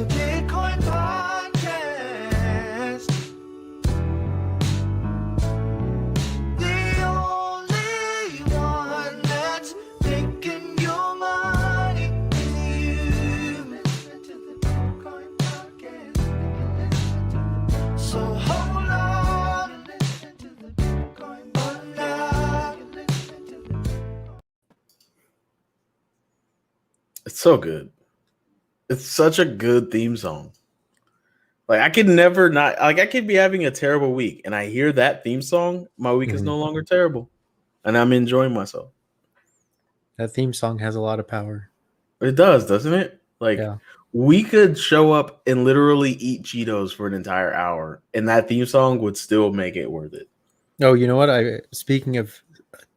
to Bitcoin Podcast. The only one that's making your money is you. Listen to the Bitcoin Podcast. So hold on and listen to the Bitcoin Podcast. It's so good. It's such a good theme song. Like I could never not like I could be having a terrible week and I hear that theme song, my week is no longer terrible. And I'm enjoying myself. That theme song has a lot of power. It does, doesn't it? Like we could show up and literally eat Cheetos for an entire hour and that theme song would still make it worth it. Oh, you know what? Speaking of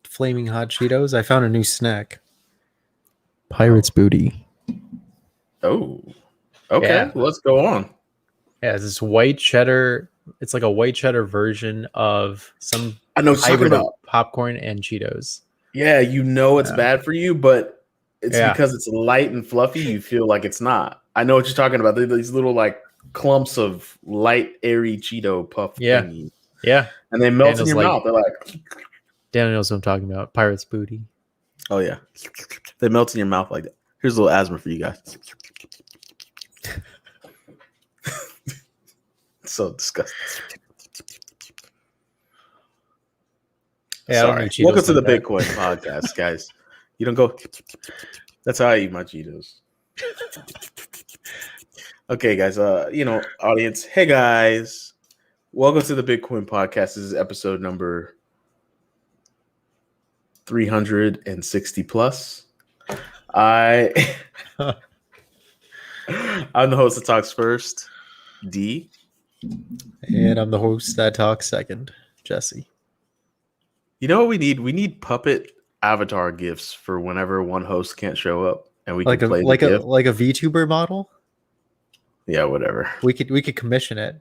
flaming hot Cheetos, I found a new snack. Pirate's booty. Oh, okay. Yeah. Let's go on. Yeah, it's this white cheddar. It's like a white cheddar version of some I know what you're talking hybrid of about. popcorn and Cheetos. Yeah, you know it's bad for you, but it's Yeah. because it's light and fluffy. You feel like it's not. I know what you're talking about. They're these little like clumps of light, airy Cheeto puff thingies. Yeah. And they melt in Daniel's your like- mouth. They're like, Daniel knows what I'm talking about. Pirate's booty. oh yeah, they melt in your mouth like that. Here's a little asthma for you guys. So disgusting. Yeah, I don't Sorry. eat Cheetos Welcome to the like that. Bitcoin podcast, guys. You don't go. That's how I eat my Cheetos. Okay, guys. Audience. Hey, guys. Welcome to the Bitcoin podcast. This is episode number 360 plus. I'm the host that talks first, D. And I'm the host that talks second, Jessie. You know what we need? We need puppet avatar gifs for whenever one host can't show up, and we Like can a play the like a GIF. like a VTuber model. Yeah, whatever. We could commission it.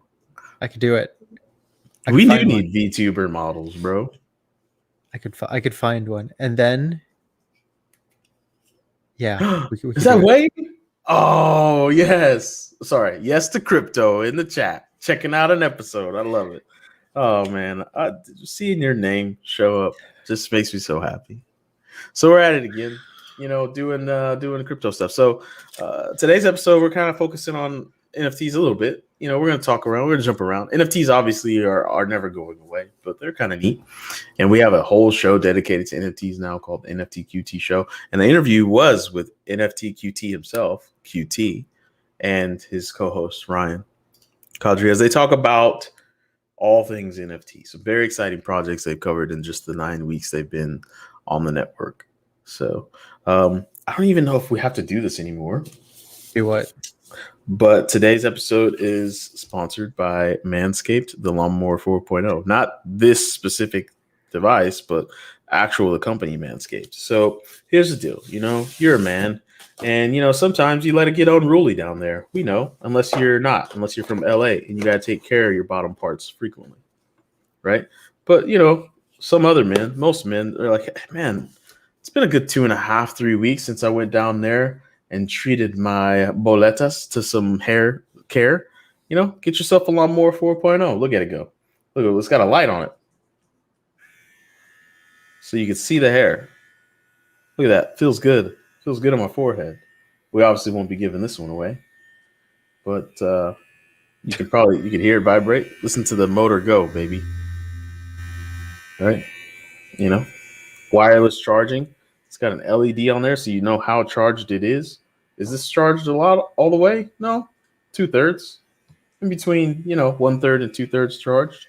I could do it. We could do find one. need VTuber models, bro. I could find one, and then yeah, we could Is that do it. Wade? Oh yes. Sorry. Yes to crypto in the chat. Checking out an episode. I love it. Oh man, seeing your name show up just makes me so happy. So we're at it again. Doing crypto stuff. So today's episode, we're kind of focusing on NFTs a little bit. We're going to talk around. We're going to jump around. NFTs obviously are never going away, but they're kind of neat. And we have a whole show dedicated to NFTs now called the NFT QT show. And the interview was with NFT QT himself, QT, and his co-host Ryan Kadri, as they talk about all things NFT. Some very exciting projects they've covered in just the 9 weeks they've been on the network. So I don't even know if we have to do this anymore. Do what? But today's episode is sponsored by Manscaped, the Lawnmower 4.0. Not this specific device, but the company Manscaped. So here's the deal. You're a man, and sometimes you let it get unruly down there. We know, unless you're from LA and you got to take care of your bottom parts frequently, right? But most men are like, man, it's been a good 2.5, 3 weeks since I went down there and treated my boletas to some hair care. Get yourself a Lawnmower 4.0. Look at it go. Look, it's got a light on it. So you can see the hair. Look at that. Feels good. Feels good on my forehead. We obviously won't be giving this one away. But you can hear it vibrate. Listen to the motor go, baby. All right? Wireless charging. It's got an LED on there so you know how charged it is. Is this charged a lot all the way? No. 2/3. In between, 1/3 and 2/3 charged.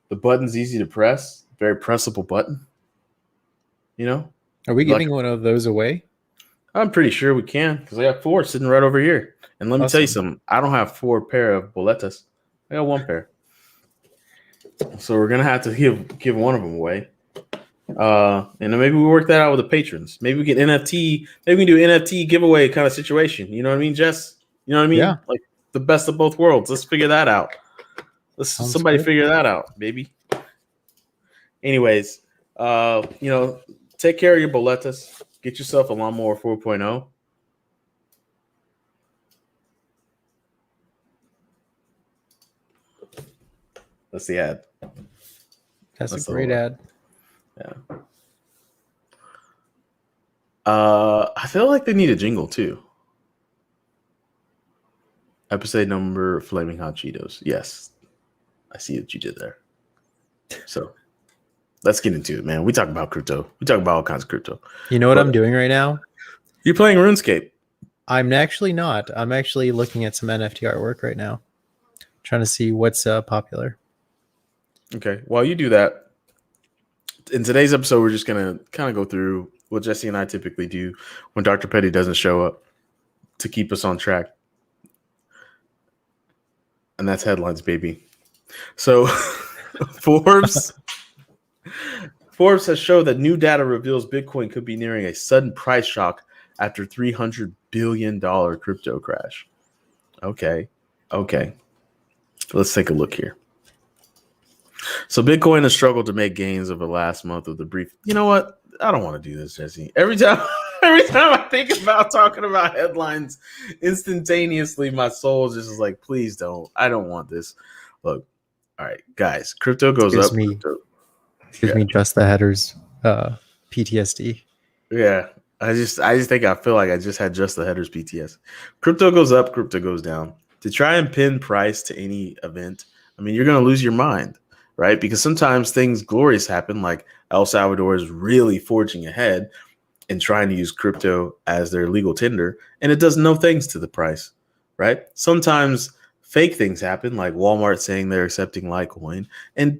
The button's easy to press. Very pressable button. Are we giving one of those away? I'm pretty sure we can because I got 4 sitting right over here. And let me tell you Awesome. something. I don't have 4 pair of boletas. I got 1 pair. So we're gonna have to give one of them away. And then maybe we work that out with the patrons. Maybe we can NFT. Maybe we can do NFT giveaway kind of situation. You know what I mean, Jess? You know what I mean? Yeah. Like the best of both worlds. Let's figure that out. Sounds Somebody good. figure that out, baby. Anyways, take care of your boletas. Get yourself a Lawnmower 4.0. That's the ad. That's That's a great ad. Yeah. I feel like they need a jingle too. Episode number Flaming Hot Cheetos. Yes. I see what you did there. So let's get into it, man. We talk about crypto. We talk about all kinds of crypto. You know what I'm doing right now? You're playing RuneScape. I'm actually not. I'm actually looking at some NFT artwork right now. Trying to see what's popular. Okay. While you do that, in today's episode, we're just going to kind of go through what Jessie and I typically do when Dr. Petty doesn't show up to keep us on track. And that's headlines, baby. So Forbes has shown that new data reveals Bitcoin could be nearing a sudden price shock after $300 billion crypto crash. Okay. Let's take a look here. So Bitcoin has struggled to make gains over the last month of the brief. You know what? I don't want to do this, Jessie. Every time I think about talking about headlines, instantaneously my soul just is like, please don't. I don't want this. Look, all right, guys, crypto goes up. Gives me just the headers PTSD. Yeah. I feel like I just had just the headers PTS. Crypto goes up, crypto goes down. To try and pin price to any event, I mean, you're going to lose your mind, right? Because sometimes things glorious happen, like El Salvador is really forging ahead and trying to use crypto as their legal tender, and it does no things to the price, right? Sometimes fake things happen, like Walmart saying they're accepting Litecoin, and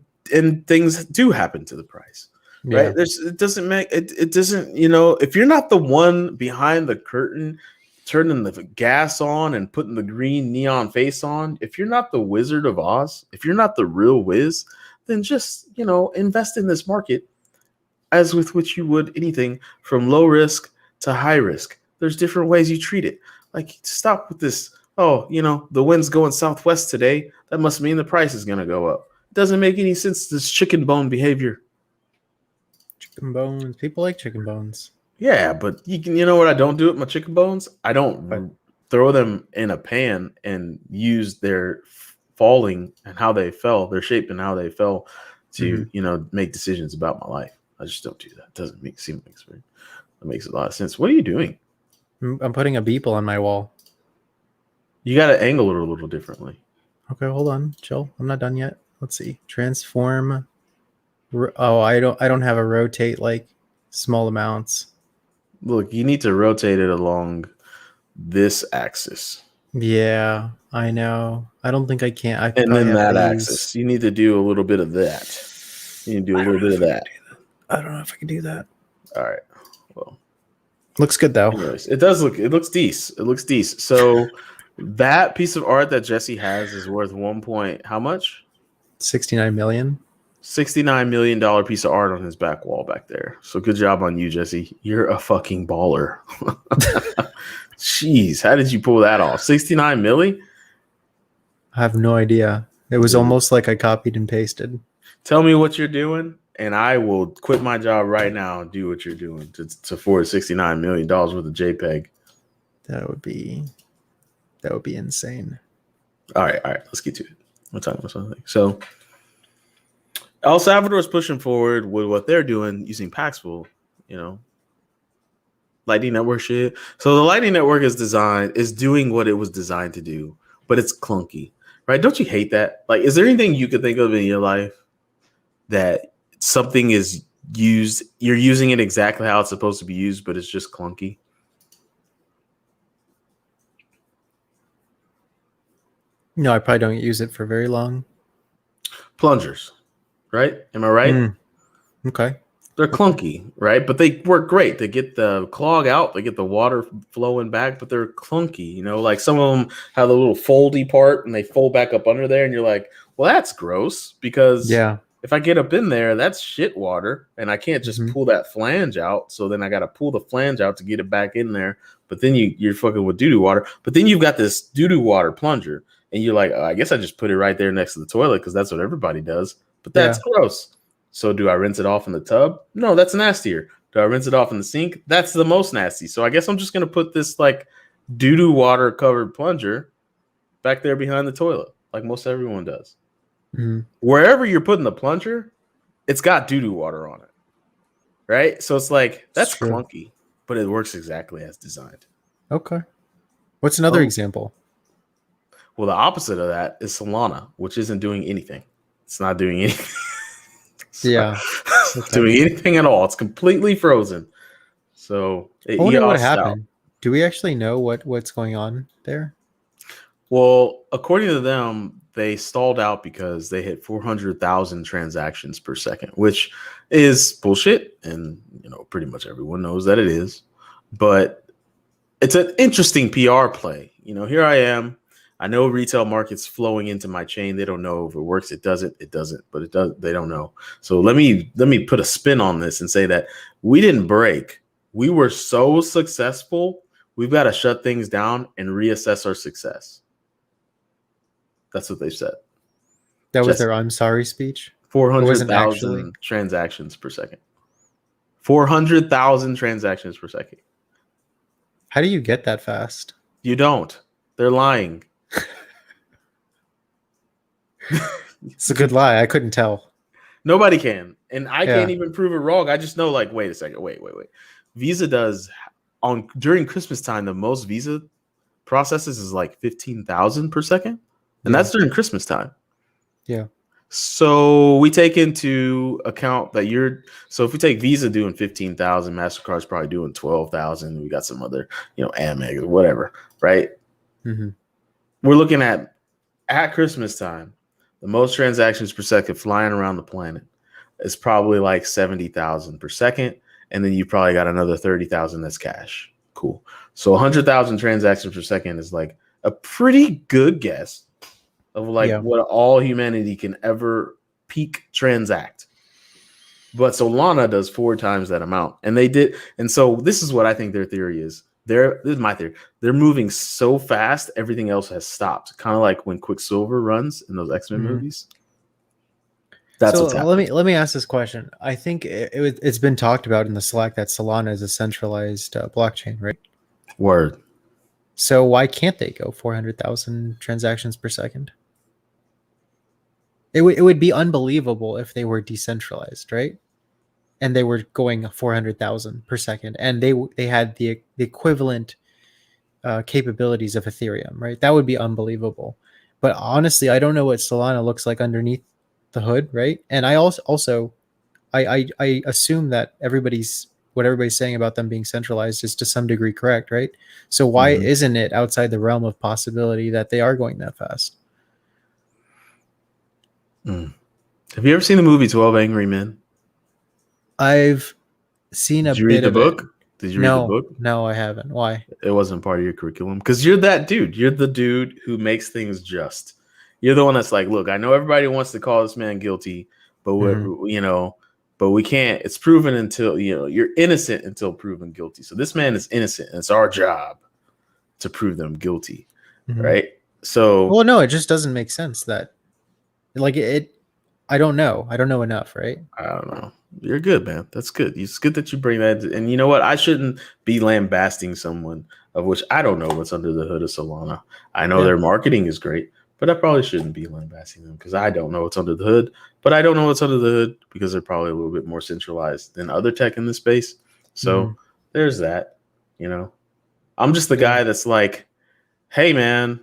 things do happen to the price. Right. Yeah. It doesn't, you know, if you're not the one behind the curtain turning the gas on and putting the green neon face on, if you're not the Wizard of Oz, if you're not the real Wiz, then just, you know, invest in this market as with which you would anything from low risk to high risk. There's different ways you treat it. Like, stop with this. Oh, you know, the wind's going southwest today. That must mean the price is going to go up. It doesn't make any sense. This chicken bone behavior. Chicken bones. People like chicken bones. Yeah, but you know what I don't do with my chicken bones? I don't throw them in a pan and use their falling and how they fell, their shape and how they fell to, you know, make decisions about my life. I just don't do that. It doesn't seem like experience. That makes a lot of sense. What are you doing? I'm putting a beeple on my wall. You got to angle it a little differently. Okay, hold on. Chill. I'm not done yet. Let's see. Transform. Oh, I don't have a rotate like small amounts. Look, you need to rotate it along this axis. Yeah, I know. I don't think I can. And then that axis. You need to do a little bit of that. You need to do a little bit of that. I don't know if I can do that. All right. Well, looks good though. Anyways, it looks decent. It looks decent. So that piece of art that Jessie has is worth how much? 69 million. $69 million piece of art on his back wall back there. So good job on you, Jessie. You're a fucking baller. Jeez, how did you pull that off? 69 milli? I have no idea. It was almost like I copied and pasted. Tell me what you're doing, and I will quit my job right now and do what you're doing to forward $69 million worth of JPEG. That would be insane. All right. Let's get to it. We'll talk about something. So El Salvador is pushing forward with what they're doing using Paxful, you know, Lightning Network shit. So the Lightning Network is doing what it was designed to do, but it's clunky, right? Don't you hate that? Like, is there anything you could think of in your life that something is used, you're using it exactly how it's supposed to be used, but it's just clunky? No, I probably don't use it for very long. Plungers, right? Am I right? Okay. They're clunky, right? But they work great. They get the clog out, they get the water flowing back, but they're clunky, you know, like some of them have a little foldy part and they fold back up under there, and you're like, well, that's gross, because if I get up in there, that's shit water, and I can't just pull that flange out. So then I got to pull the flange out to get it back in there. But then you're fucking with doo-doo water. But then you've got this doo-doo water plunger, and you're like, I guess I just put it right there next to the toilet because that's what everybody does. But that's gross. So do I rinse it off in the tub? No, that's nastier. Do I rinse it off in the sink? That's the most nasty. So I guess I'm just going to put this like doo-doo water covered plunger back there behind the toilet, like most everyone does. Mhm. Wherever you're putting the plunger, it's got doo-doo water on it, right? So it's like, It's that's true. clunky, but it works exactly as designed. Okay. What's another Oh, example? well, the opposite of that is Solana, which isn't doing anything. It's not doing anything. It's not Yeah. Okay. doing anything at all. It's completely frozen. So I wonder what EOS'd out. happened. Do we actually know what's going on there? Well, according to them, they stalled out because they hit 400,000 transactions per second, which is bullshit. And, pretty much everyone knows that it is. But it's an interesting PR play. Here I am. I know retail market's flowing into my chain. They don't know if it works. It doesn't. It doesn't. But it does. They don't know. So let me put a spin on this and say that we didn't break. We were so successful. We've got to shut things down and reassess our success. That's what they said. That was Jessie. their I'm sorry speech. It wasn't 400,000 actually. transactions per second. 400,000 transactions per second. How do you get that fast? You don't. They're lying. It's a good lie. I couldn't tell. Nobody can. And I Yeah. can't even prove it wrong. I just know, like, wait a second. Wait. Visa does during Christmas time, the most Visa processes is like 15,000 per second. And Yeah. that's during Christmas time. Yeah. So we take into account that so if we take Visa doing 15,000, MasterCard's probably doing 12,000. We got some other, Amex or whatever, right? Mm-hmm. We're looking at Christmas time, the most transactions per second flying around the planet is probably like 70,000 per second. And then you probably got another 30,000 that's cash. Cool. So 100,000 transactions per second is like a pretty good guess of like what all humanity can ever peak transact. But Solana does 4 times that amount. And they did. And so this is what I think their theory is. This is my theory. They're moving so fast, everything else has stopped. Kind of like when Quicksilver runs in those X-Men movies. That's what's happening. Let me ask this question. I think it's been talked about in the Slack that Solana is a centralized blockchain, right? Word. So why can't they go 400,000 transactions per second? It would be unbelievable if they were decentralized, right? And they were going 400,000 per second, and they had the equivalent capabilities of Ethereum, right? That would be unbelievable. But honestly, I don't know what Solana looks like underneath the hood, right? And I also I assume that what everybody's saying about them being centralized is to some degree correct, right? So why isn't it outside the realm of possibility that they are going that fast? Have you ever seen the movie 12 Angry Men? I've seen a Did you bit read the of book? it. Did you read the book? No, I haven't. Why? It wasn't part of your curriculum because you're that dude. You're the dude who makes things just. You're the one that's like, look, I know everybody wants to call this man guilty, but but we can't. It's proven until you're innocent until proven guilty. So this man is innocent, and it's our job to prove them guilty, right? So, well, no, it just doesn't make sense that, like it. I don't know enough, right? I don't know. You're good, man. That's good. It's good that you bring that. And you know what? I shouldn't be lambasting someone of which I don't know what's under the hood of Solana. I know their marketing is great, but I probably shouldn't be lambasting them because I don't know what's under the hood. But I don't know what's under the hood because they're probably a little bit more centralized than other tech in this space. So there's that. I'm just the guy that's like, hey, man,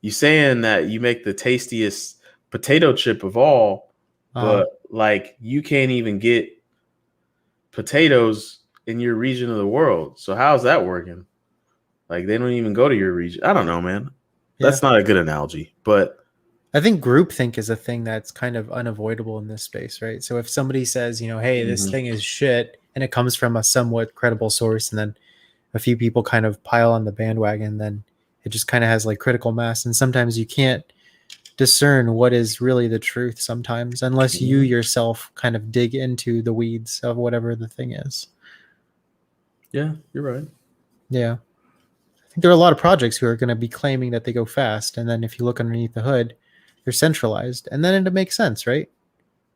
you saying that you make the tastiest potato chip of all, but like you can't even get potatoes in your region of the world. So how's that working? Like they don't even go to your region. I don't know, man. That's not a good analogy, but I think groupthink is a thing that's kind of unavoidable in this space, right? So if somebody says, hey, this thing is shit, and it comes from a somewhat credible source, and then a few people kind of pile on the bandwagon, then it just kind of has like critical mass. And sometimes you can't discern what is really the truth sometimes unless you yourself kind of dig into the weeds of whatever the thing is. Yeah, you're right. Yeah. I think there are a lot of projects who are going to be claiming that they go fast. And then if you look underneath the hood, they're centralized. And then it makes sense, right?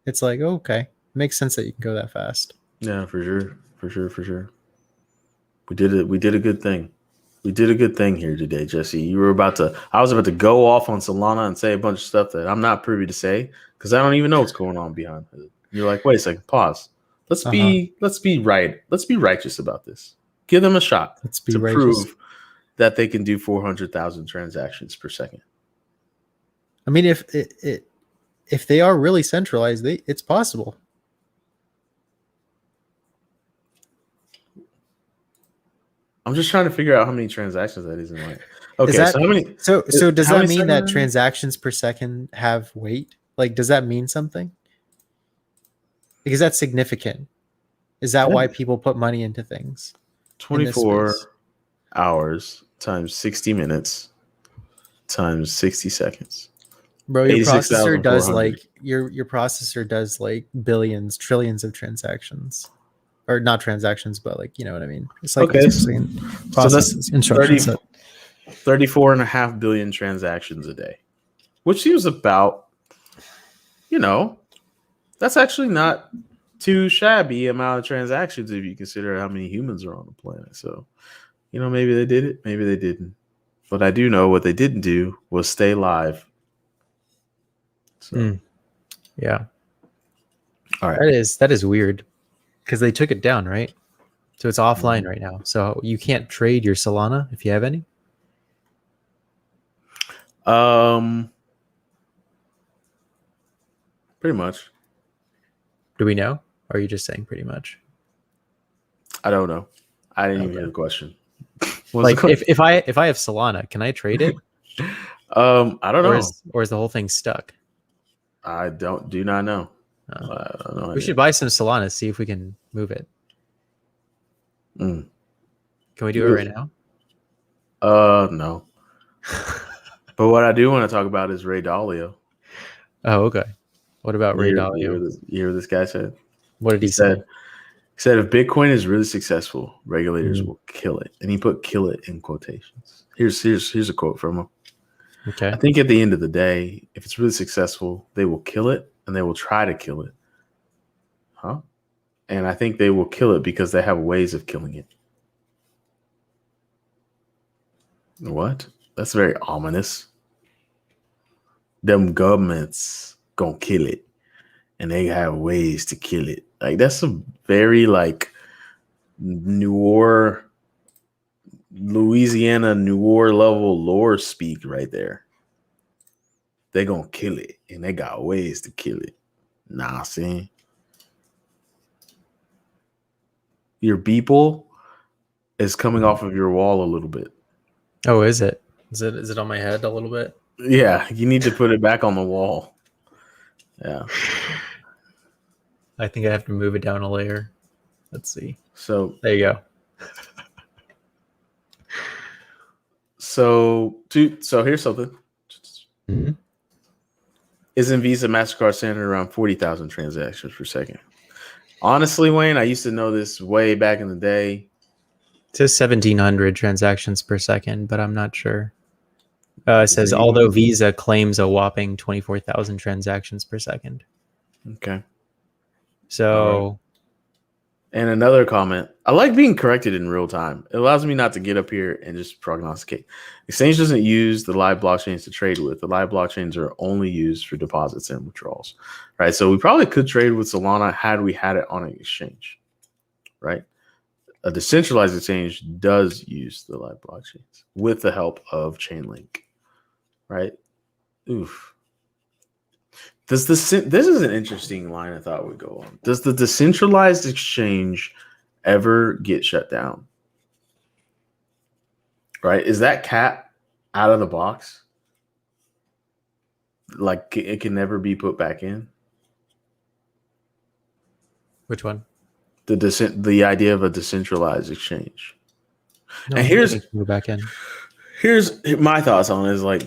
It's like, okay, it makes sense that you can go that fast. Yeah, for sure. We did it. We did a good thing. We did a good thing here today, Jesse. I was about to go off on Solana and say a bunch of stuff that I'm not privy to say because I don't even know what's going on behind it. You're like, wait a second, pause. Let's be right. Let's be righteous about this. Give them a shot to prove that they can do 400,000 transactions per second. I mean, if they are really centralized, it's possible. I'm just trying to figure out how many transactions that is in like. Okay, so how many? So does how that many mean that seconds? transactions per second have weight? Like, does that mean something? Because that's significant. Is that why people put money into things? 24 hours times 60 minutes times 60 seconds. Bro, your processor does 86,400. like your processor does like billions, trillions of transactions. Or not transactions, but like, you know what I mean? It's like Okay. so that's instructions. 34.5 billion transactions a day, which seems about, that's actually not too shabby amount of transactions if you consider how many humans are on the planet. So, maybe they did it, maybe they didn't. But I do know what they didn't do was stay live. So, yeah. All right. That is weird because they took it down, right? So it's offline right now. So you can't trade your Solana if you have any. Pretty much. Do we know? Or are you just saying pretty much? I don't know. I didn't even hear the question. Like if I have Solana, can I trade it? I don't know. Or is the whole thing stuck? I do not know. I don't know. We should buy some Solana, see if we can move it. Can we do it right now? No. But what I do want to talk about is Ray Dalio. Oh, okay. What about Ray Dalio? You hear what this guy said? What did he say? He said if Bitcoin is really successful, regulators will kill it. And he put "kill it" in quotations. Here's a quote from him. Okay. I think at the end of the day, if it's really successful, they will kill it and they will try to kill it. Huh? And I think they will kill it because they have ways of killing it. What? That's very ominous. Them governments gonna kill it. And they have ways to kill it. Like, that's some very Louisiana level lore speak right there. They gonna kill it, and they got ways to kill it. Nah, see, your beeple is coming off of your wall a little bit. Oh, is it? Is it on my head a little bit? Yeah, you need to put it back on the wall. Yeah. I think I have to move it down a layer. Let's see. So there you go. So here's something. Mm-hmm. Isn't Visa, MasterCard standard around 40,000 transactions per second? Honestly, Wayne, I used to know this way back in the day. It says 1,700 transactions per second, but I'm not sure. It says, although Visa claims a whopping 24,000 transactions per second. Okay. So... And another comment, I like being corrected in real time. It allows me not to get up here and just prognosticate. Exchange doesn't use the live blockchains to trade with. The live blockchains are only used for deposits and withdrawals, right? So we probably could trade with Solana had we had it on an exchange, right? A decentralized exchange does use the live blockchains with the help of Chainlink, right? Oof. This is an interesting line I thought would go on. Does the decentralized exchange ever get shut down? Right? Is that cap out of the box? Like, it can never be put back in? Which one? The idea of a decentralized exchange. No, and here's back in. Here's my thoughts on it is like,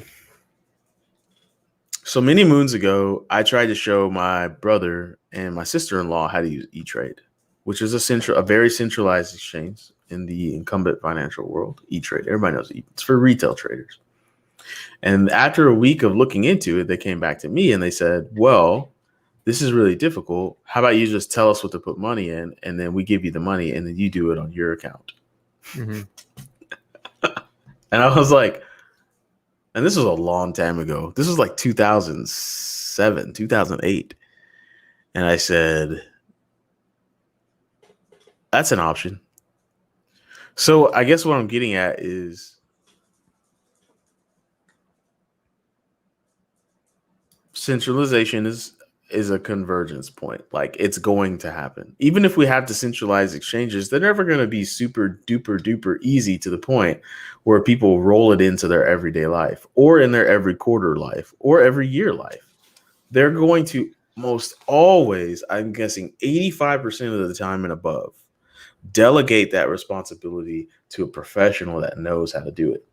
so many moons ago, I tried to show my brother and my sister-in-law how to use E-Trade, which is a very centralized exchange in the incumbent financial world. E-Trade, everybody knows it's for retail traders. And after a week of looking into it, they came back to me and they said, well, this is really difficult. How about you just tell us what to put money in, and then we give you the money, and then you do it on your account. Mm-hmm. And I was like, and this was a long time ago. This was like 2007, 2008. And I said, that's an option. So I guess what I'm getting at is centralization is a convergence point. Like, it's going to happen. Even if we have decentralized exchanges, they're never going to be super duper duper easy to the point where people roll it into their everyday life or in their every quarter life or every year life. They're going to most always, I'm guessing 85% of the time and above, delegate that responsibility to a professional that knows how to do it.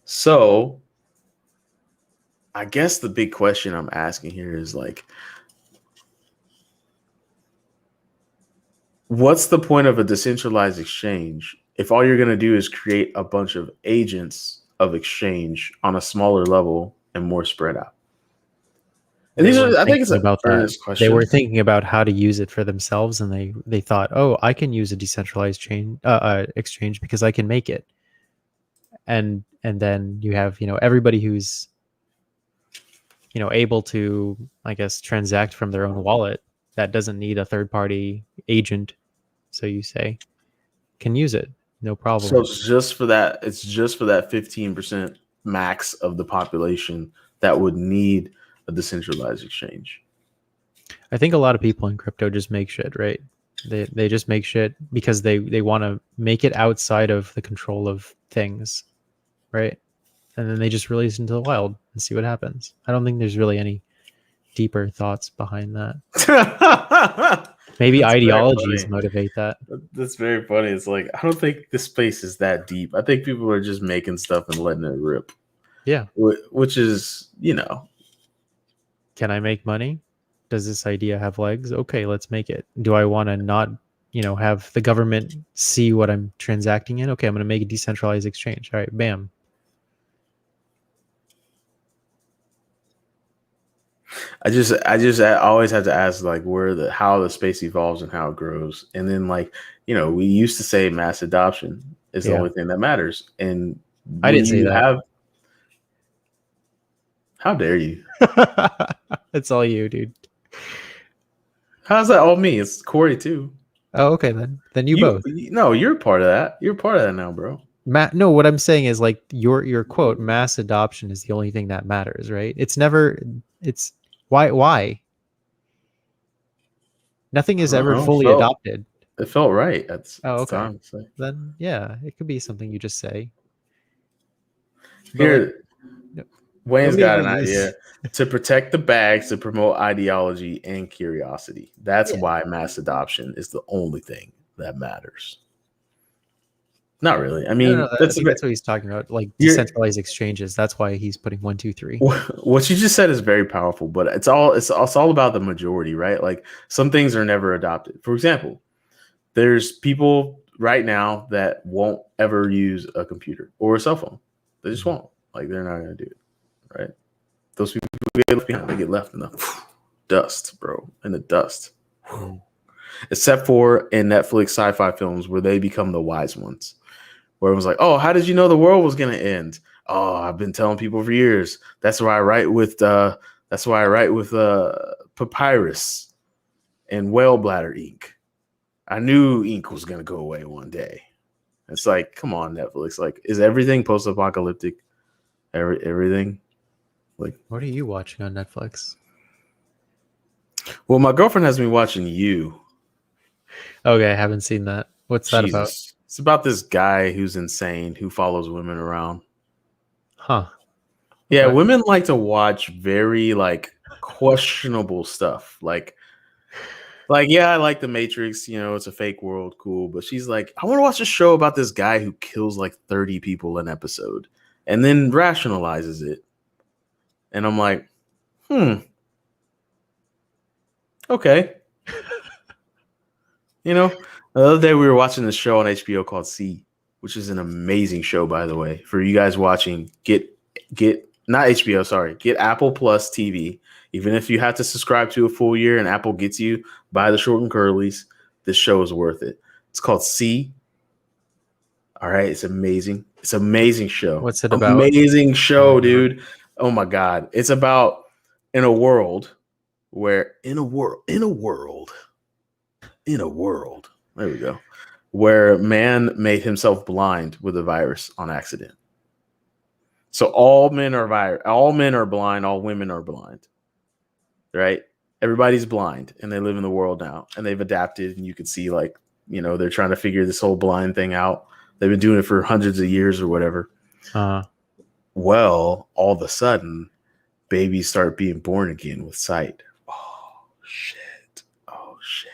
So I guess the big question I'm asking here is like, what's the point of a decentralized exchange if all you're going to do is create a bunch of agents of exchange on a smaller level and more spread out? And these are, I think it's an earnest question. They were thinking about how to use it for themselves, and they thought, oh, I can use a decentralized exchange because I can make it. And then you have, everybody who's, able to, I guess, transact from their own wallet that doesn't need a third party agent, so you say, can use it, no problem. So it's just for that 15% max of the population that would need a decentralized exchange. I think a lot of people in crypto just make shit, right? They just make shit because they want to make it outside of the control of things, right? And then they just release into the wild and see what happens. I don't think there's really any deeper thoughts behind that. Maybe That's ideologies motivate that. That's very funny. It's like, I don't think the space is that deep. I think people are just making stuff and letting it rip. Yeah. Which is, Can I make money? Does this idea have legs? Okay, let's make it. Do I want to not, have the government see what I'm transacting in? Okay, I'm going to make a decentralized exchange. All right, bam. I always have to ask, like, how the space evolves and how it grows. And then, like, we used to say mass adoption is the only thing that matters. And I didn't say that. How dare you? It's all you, dude. How's that all me? It's Corey too. Oh, okay then. Then you both. No, you're part of that. You're part of that now, bro. No, what I'm saying is, like, your quote, mass adoption is the only thing that matters, right? It's why? Nothing is ever fully adopted. It felt right. Okay. Time, so. Then yeah, it could be something you just say. Here, Wayne's got an idea. To protect the bags, to promote ideology and curiosity. That's why mass adoption is the only thing that matters. Not really. I mean, that's what he's talking about, like decentralized exchanges. That's why he's putting 1, 2, 3. What you just said is very powerful, but it's all about the majority, right? Like, some things are never adopted. For example, there's people right now that won't ever use a computer or a cell phone. They just won't. Like, they're not going to do it, right? Those people get left behind. They get left in the dust, bro, in the dust. Except for in Netflix sci-fi films where they become the wise ones. Where it was like, oh, how did you know the world was going to end? Oh, I've been telling people for years. That's why I write with papyrus and whale bladder ink. I knew ink was going to go away one day. It's like, come on, Netflix. Like, is everything post-apocalyptic? Everything? Like, what are you watching on Netflix? Well, my girlfriend has me watching You. Okay, I haven't seen that. What's that about? It's about this guy who's insane who follows women around. Huh. Yeah, women like to watch very, like, questionable stuff. Like, yeah, I like The Matrix. It's a fake world. Cool. But she's like, I want to watch a show about this guy who kills like 30 people an episode and then rationalizes it. And I'm like, okay. The other day we were watching this show on HBO called C, which is an amazing show, by the way. For you guys watching, get not HBO, sorry, get Apple Plus TV. Even if you have to subscribe to a full year and Apple gets you, buy the short and curlies. This show is worth it. It's called C. All right, it's amazing. It's an amazing show. What's it about? Amazing show, Oh, dude. Oh my god. It's about in a world where in a world there we go, where man made himself blind with a virus on accident. So all men are blind, all women are blind. Right? Everybody's blind and they live in the world now and they've adapted, and you can see like, you know, they're trying to figure this whole blind thing out. They've been doing it for hundreds of years or whatever. Well, all of a sudden, babies start being born again with sight. Oh shit! Oh shit!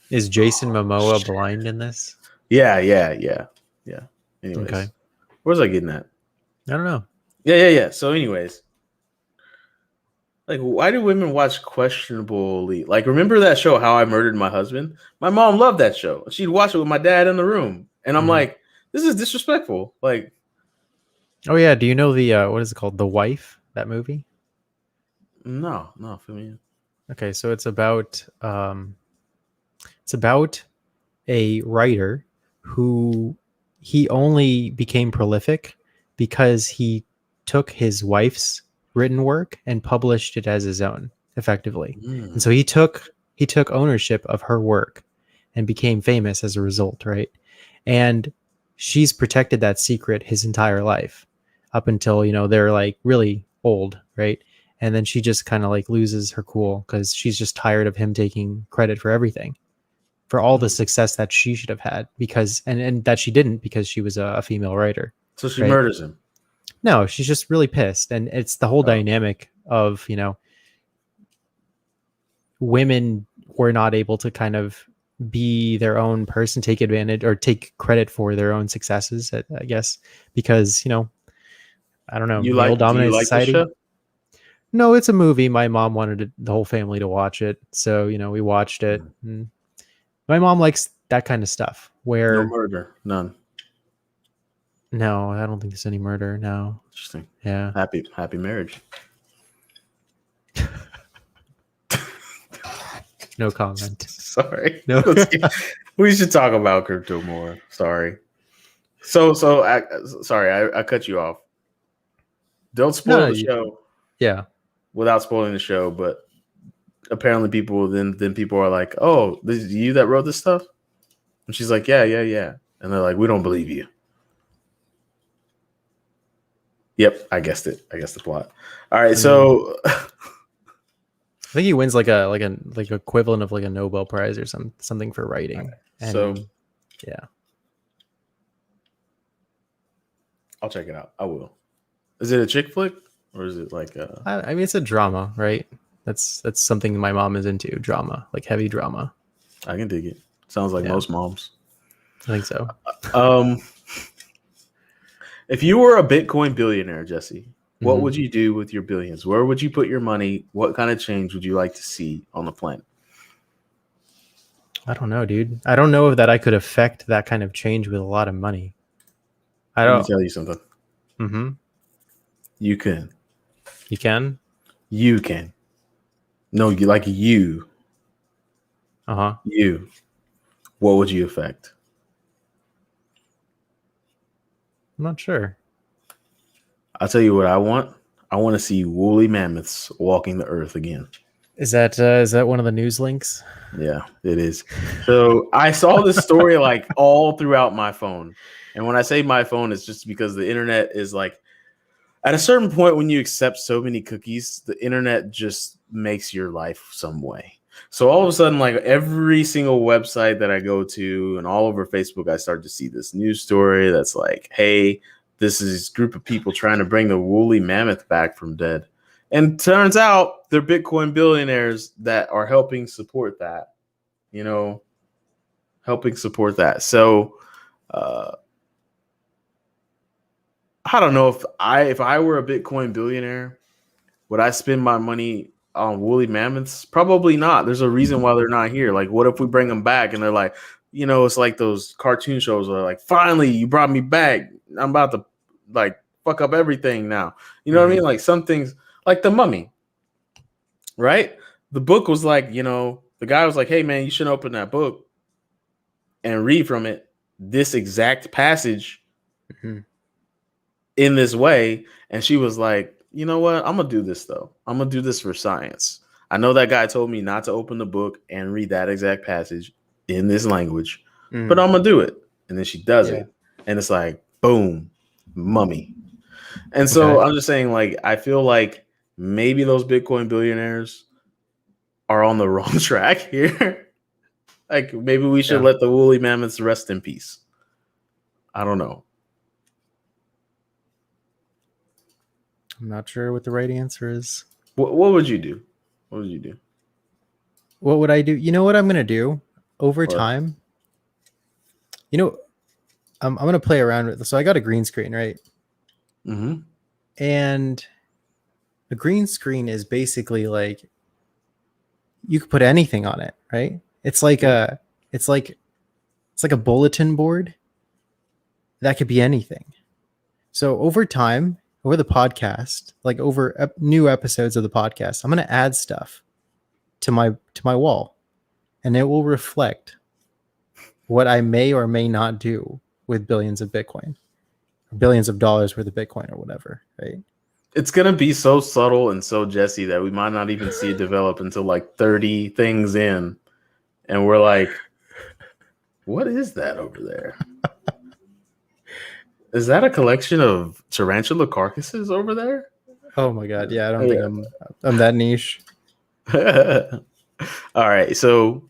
Is Jason Momoa blind in this? Yeah. Anyways, Okay. Where's I getting at? I don't know. Yeah. So, anyways, like, why do women watch questionably? Like, remember that show, How I Murdered My Husband? My mom loved that show. She'd watch it with my dad in the room, and I'm like, this is disrespectful. Like, oh yeah, do you know the what is it called? The Wife, that movie? no, for me. Okay, so it's about a writer who he only became prolific because he took his wife's written work and published it as his own, effectively. And so he took ownership of her work and became famous as a result, right? And she's protected that secret his entire life up until, you know, they're like really old, right? And then she just kind of like loses her cool because she's just tired of him taking credit for everything, for all the success that she should have had, because and that she didn't, because she was a female writer. So she right? murders him. No, she's just really pissed. And it's the whole dynamic of, you know, women were not able to kind of be their own person, take advantage or take credit for their own successes, I guess, because, you know, I don't know, male-dominated society. This show? No, it's a movie. My mom wanted the whole family to watch it, so, you know, we watched it. And my mom likes that kind of stuff. Where No murder, none. No, I don't think there's any murder. No. Interesting. Yeah. Happy marriage. No comment. Sorry. No. We should talk about crypto more. Sorry. I cut you off. Don't spoil the show. Yeah. Without spoiling the show, but apparently people are like, "Oh, this is you that wrote this stuff?" And she's like, "Yeah." And they're like, "We don't believe you." Yep, I guessed it. I guessed the plot. All right, so I think he wins like equivalent of like a Nobel Prize or something for writing. And, so yeah, I'll check it out. I will. Is it a chick flick or is it like a... I mean, it's a drama, right? That's something my mom is into, drama, like heavy drama. I can dig it. Sounds like most moms. I think so. If you were a Bitcoin billionaire, Jesse, what would you do with your billions? Where would you put your money? What kind of change would you like to see on the planet? I don't know, dude. I don't know if that I could affect that kind of change with a lot of money. Let me tell you something. Mm-hmm. You can. You can? You can. No, you. Uh-huh. You. What would you affect? I'm not sure. I'll tell you what I want. I want to see woolly mammoths walking the earth again. Is that one of the news links? Yeah, it is. So I saw this story like all throughout my phone. And when I say my phone, it's just because the internet is like, at a certain point when you accept so many cookies, the internet just makes your life some way. So all of a sudden, like every single website that I go to and all over Facebook, I start to see this news story that's like, hey, this is this group of people trying to bring the woolly mammoth back from dead. And turns out they're Bitcoin billionaires that are helping support that, helping support that. So I don't know if I were a Bitcoin billionaire, would I spend my money on woolly mammoths? Probably not. There's a reason why they're not here. Like, what if we bring them back and they're like, it's like those cartoon shows where like, finally, you brought me back. I'm about to like fuck up everything now. You know what I mean? Like some things, like The Mummy, right? The book was like, the guy was like, hey man, you shouldn't open that book and read from it this exact passage Mhm. in this way. And she was like, you know what? I'm going to do this, though. I'm going to do this for science. I know that guy told me not to open the book and read that exact passage in this language, but I'm going to do it. And then she does it. And it's like, boom, mummy. And so Okay. I'm just saying, like, I feel like maybe those Bitcoin billionaires are on the wrong track here. Like, maybe we should Yeah. let the woolly mammoths rest in peace. I don't know. I'm not sure what the right answer is. What would you do? What would you do? What would I do? You know what I'm gonna do over What? time? You know, I'm gonna play around with. So I got a green screen, right? Mm-hmm. And a green screen is basically like you could put anything on it, right? It's like a bulletin board that could be anything. So over time, over the podcast, like over new episodes of the podcast, I'm going to add stuff to my wall, and it will reflect what I may or may not do with billions of Bitcoin, or billions of dollars worth of Bitcoin, or whatever, right? It's gonna be so subtle and so Jessie that we might not even see it develop until like 30 things in, and we're like, "What is that over there? Is that a collection of tarantula carcasses over there?" Oh my god, yeah, I don't think I'm that niche. All right, so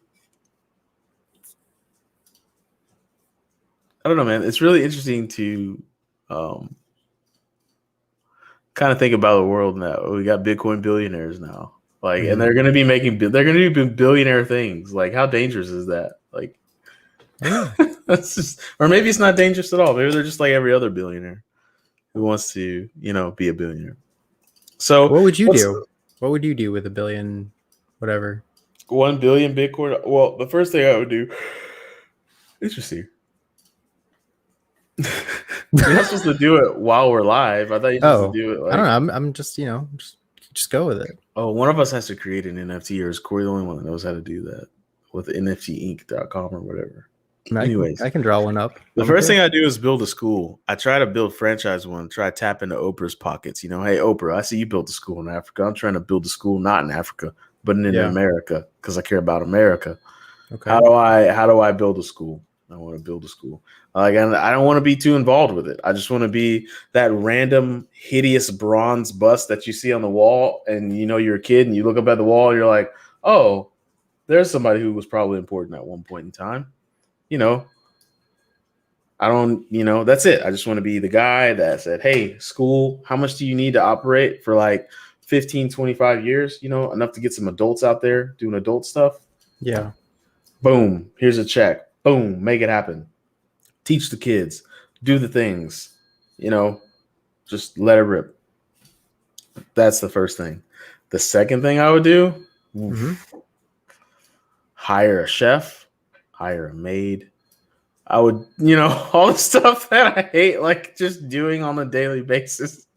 I don't know, man. It's really interesting to kind of think about the world now. We got Bitcoin billionaires now, like, and they're gonna be billionaire things. Like, how dangerous is that? Like, that's just, or maybe it's not dangerous at all. Maybe they're just like every other billionaire who wants to, be a billionaire. So, What would you do? What would you do with a billion, whatever? 1 billion Bitcoin? Well, the first thing I would do, interesting. You're not supposed to do it while we're live. I thought you're supposed to do it. Like, I don't know. I'm just, just go with it. Oh, one of us has to create an NFT, or is Corey the only one that knows how to do that with NFTinc.com or whatever? Anyways, I can draw one up. the first thing I do is build a school. I try to build franchise one, try to tap into Oprah's pockets. Hey, Oprah, I see you built a school in Africa. I'm trying to build a school not in Africa, but in America, because I care about America. Okay. How do I build a school? I want to build a school. Like, I don't want to be too involved with it. I just want to be that random hideous bronze bust that you see on the wall, and you're a kid and you look up at the wall and you're like, oh, there's somebody who was probably important at one point in time. I don't, that's it. I just want to be the guy that said, hey, school, how much do you need to operate for like 15, 25 years? Enough to get some adults out there doing adult stuff. Yeah. Boom. Here's a check. Boom. Make it happen. Teach the kids. Do the things. Just let it rip. That's the first thing. The second thing I would do, hire a chef, hire a maid. I would, all the stuff that I hate, like just doing on a daily basis.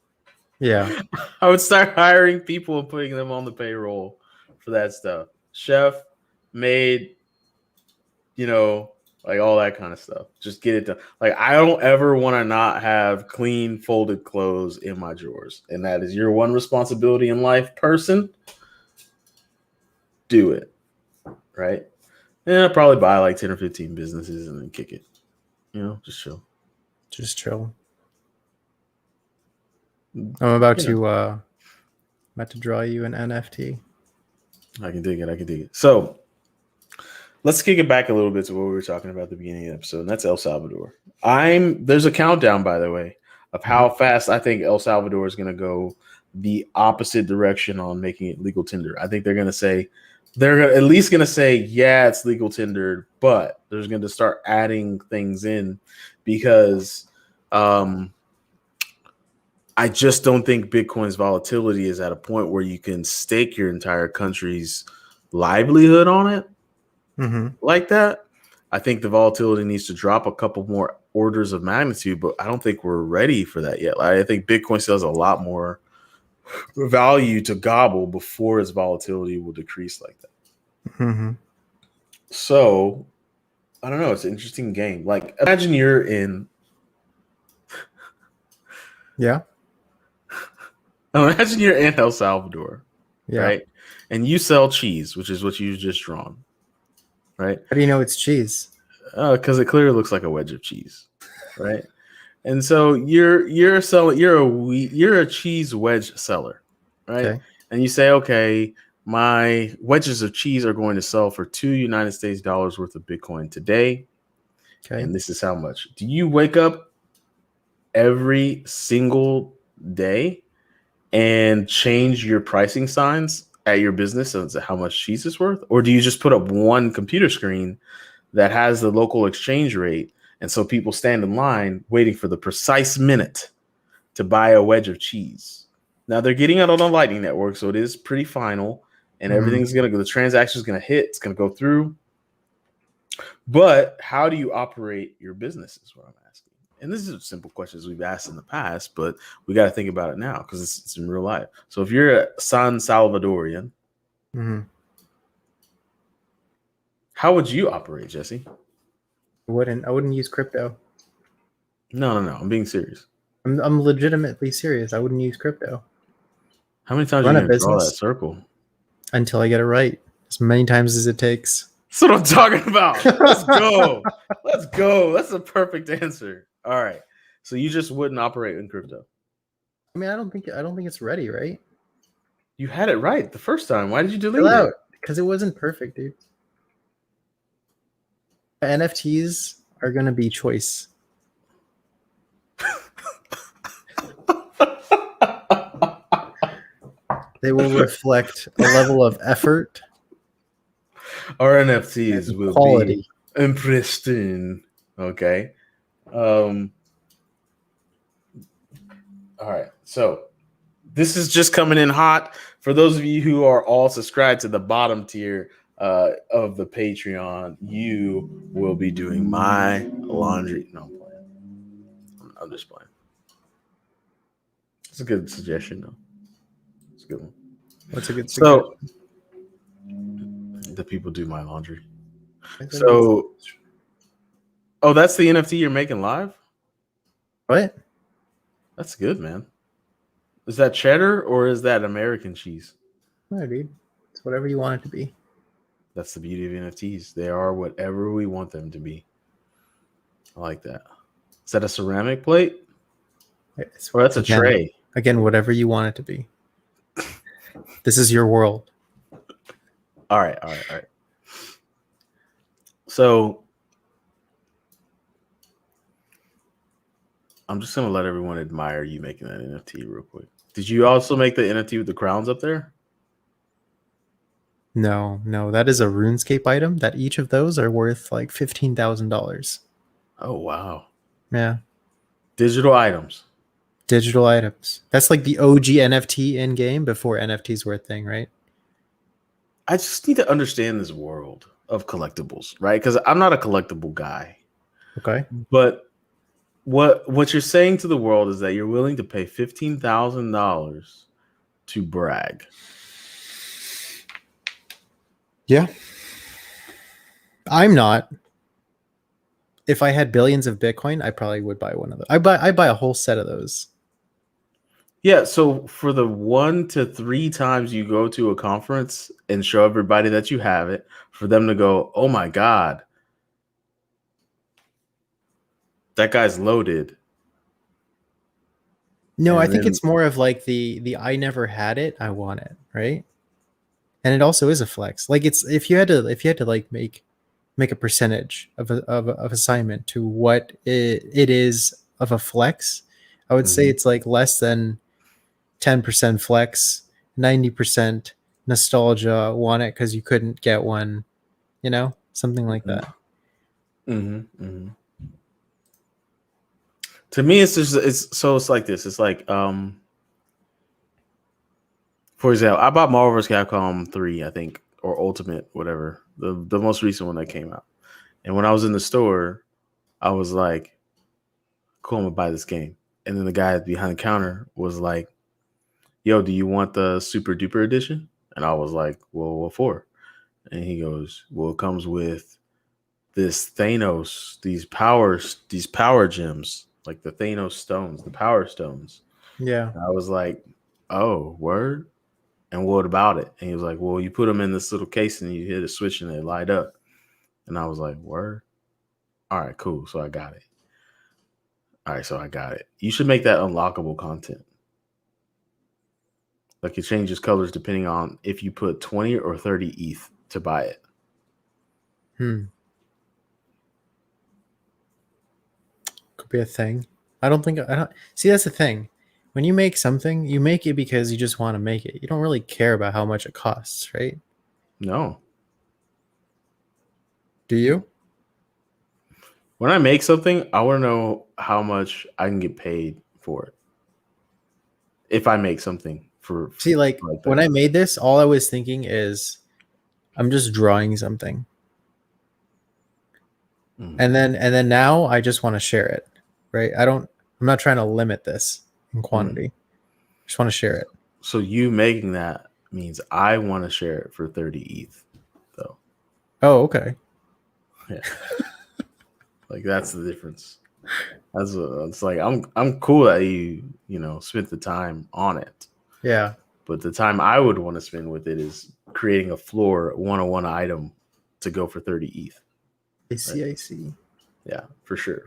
Yeah. I would start hiring people and putting them on the payroll for that stuff. Chef, maid, like all that kind of stuff. Just get it done. Like, I don't ever want to not have clean folded clothes in my drawers. And that is your one responsibility in life, person. Do it. Right? And I'll probably buy like 10 or 15 businesses and then kick it. Just chill. Just chill. I'm about to draw you an NFT. I can dig it. So let's kick it back a little bit to what we were talking about at the beginning of the episode, and that's El Salvador. There's a countdown, by the way, of how fast I think El Salvador is going to go the opposite direction on making it legal tender. I think they're at least going to say, yeah, it's legal tender, but there's going to start adding things in because I just don't think Bitcoin's volatility is at a point where you can stake your entire country's livelihood on it like that. I think the volatility needs to drop a couple more orders of magnitude, but I don't think we're ready for that yet. I think Bitcoin still has a lot more value to gobble before its volatility will decrease like that. So I don't know. It's an interesting game. Like, imagine you're in. Yeah. Imagine you're in El Salvador, Yeah. right? And you sell cheese, which is what you've just drawn, right? How do you know it's cheese? Because it clearly looks like a wedge of cheese, right? And so you're selling. You're a cheese wedge seller, right? Okay. And you say, okay, my wedges of cheese are going to sell for $2 worth of Bitcoin today. Okay. And this is how much. Do you wake up every single day and change your pricing signs at your business as to how much cheese is worth? Or do you just put up one computer screen that has the local exchange rate? And so people stand in line waiting for the precise minute to buy a wedge of cheese. Now they're getting it on a Lightning Network, so it is pretty final, and everything's going to go, the transaction is going to hit, it's going to go through. But how do you operate your business is what I'm asking. And this is simple questions we've asked in the past, but we got to think about it now because it's in real life. So if you're a San Salvadorian, how would you operate, Jesse? I wouldn't use crypto. No. I'm being serious. I'm legitimately serious. I wouldn't use crypto. How many times are Run you a going to draw that business circle? until I get it right. As many times as it takes. That's what I'm talking about. Let's go. Let's go. That's a perfect answer. All right. So you just wouldn't operate in crypto. I mean, I don't think it's ready, right? You had it right the first time. Why did you delete Chill it? out, because it wasn't perfect, dude. NFTs are gonna be choice. They will reflect a level of effort. Our NFTs will Quality. be pristine. Okay. All right. So this is just coming in hot. For those of you who are all subscribed to the bottom tier of the Patreon, you will be doing my laundry. No, I'm playing. I'm just playing. It's a good suggestion, though. It's a good one. What's a good suggestion? So the people do my laundry. So, oh, that's the NFT you're making live? What? That's good, man. Is that cheddar or is that American cheese? No, dude. It's whatever you want it to be. That's the beauty of NFTs. They are whatever we want them to be. I like that. Is that a ceramic plate? Or that's a tray? Again, whatever you want it to be. This is your world. All right. So I'm just going to let everyone admire you making that NFT real quick. Did you also make the NFT with the crowns up there? No, that is a RuneScape item that each of those are worth like $15,000. Oh, wow. Yeah. Digital items. Digital items. That's like the OG NFT in game before NFTs were a thing, right? I just need to understand this world of collectibles, right? Because I'm not a collectible guy. Okay. But what you're saying to the world is that you're willing to pay $15,000 to brag. Yeah. I'm not. If I had billions of Bitcoin, I probably would buy one of those. I buy a whole set of those. Yeah, so for the 1 to 3 times you go to a conference and show everybody that you have it, for them to go, oh my God, that guy's loaded. No, And I think then- it's more of like the I never had it, I want it, right? And it also is a flex. Like it's if you had to like make a percentage of assignment to what it is of a flex, I would say it's like less than 10% flex, 90% nostalgia, want it because you couldn't get one, something like that. To me, it's just it's like this. It's like for example, I bought Marvel vs. Capcom 3, I think, or Ultimate, whatever, the most recent one that came out. And when I was in the store, I was like, cool, I'm gonna buy this game. And then the guy behind the counter was like, yo, do you want the super duper edition? And I was like, well, what for? And he goes, well, it comes with this Thanos, these power gems, like the Thanos stones, the power stones. Yeah. And I was like, oh, word? And what about it? And he was like, well, you put them in this little case and you hit a switch and they light up. And I was like, word? All right, cool. So I got it. You should make that unlockable content. Like it changes colors depending on if you put 20 or 30 ETH to buy it. Could be a thing. I don't see, that's the thing. When you make something, you make it because you just want to make it. You don't really care about how much it costs, right? No. Do you? When I make something, I want to know how much I can get paid for it. If I make something See, like when I made this, all I was thinking is I'm just drawing something. And then now I just want to share it. Right? I'm not trying to limit this in quantity. I just want to share it. So you making that means I want to share it for 30 ETH though. Oh, okay. Yeah. Like that's the difference. It's like I'm cool that you spent the time on it. Yeah. But the time I would want to spend with it is creating a floor 101 item to go for 30 ETH. I see. Yeah, for sure.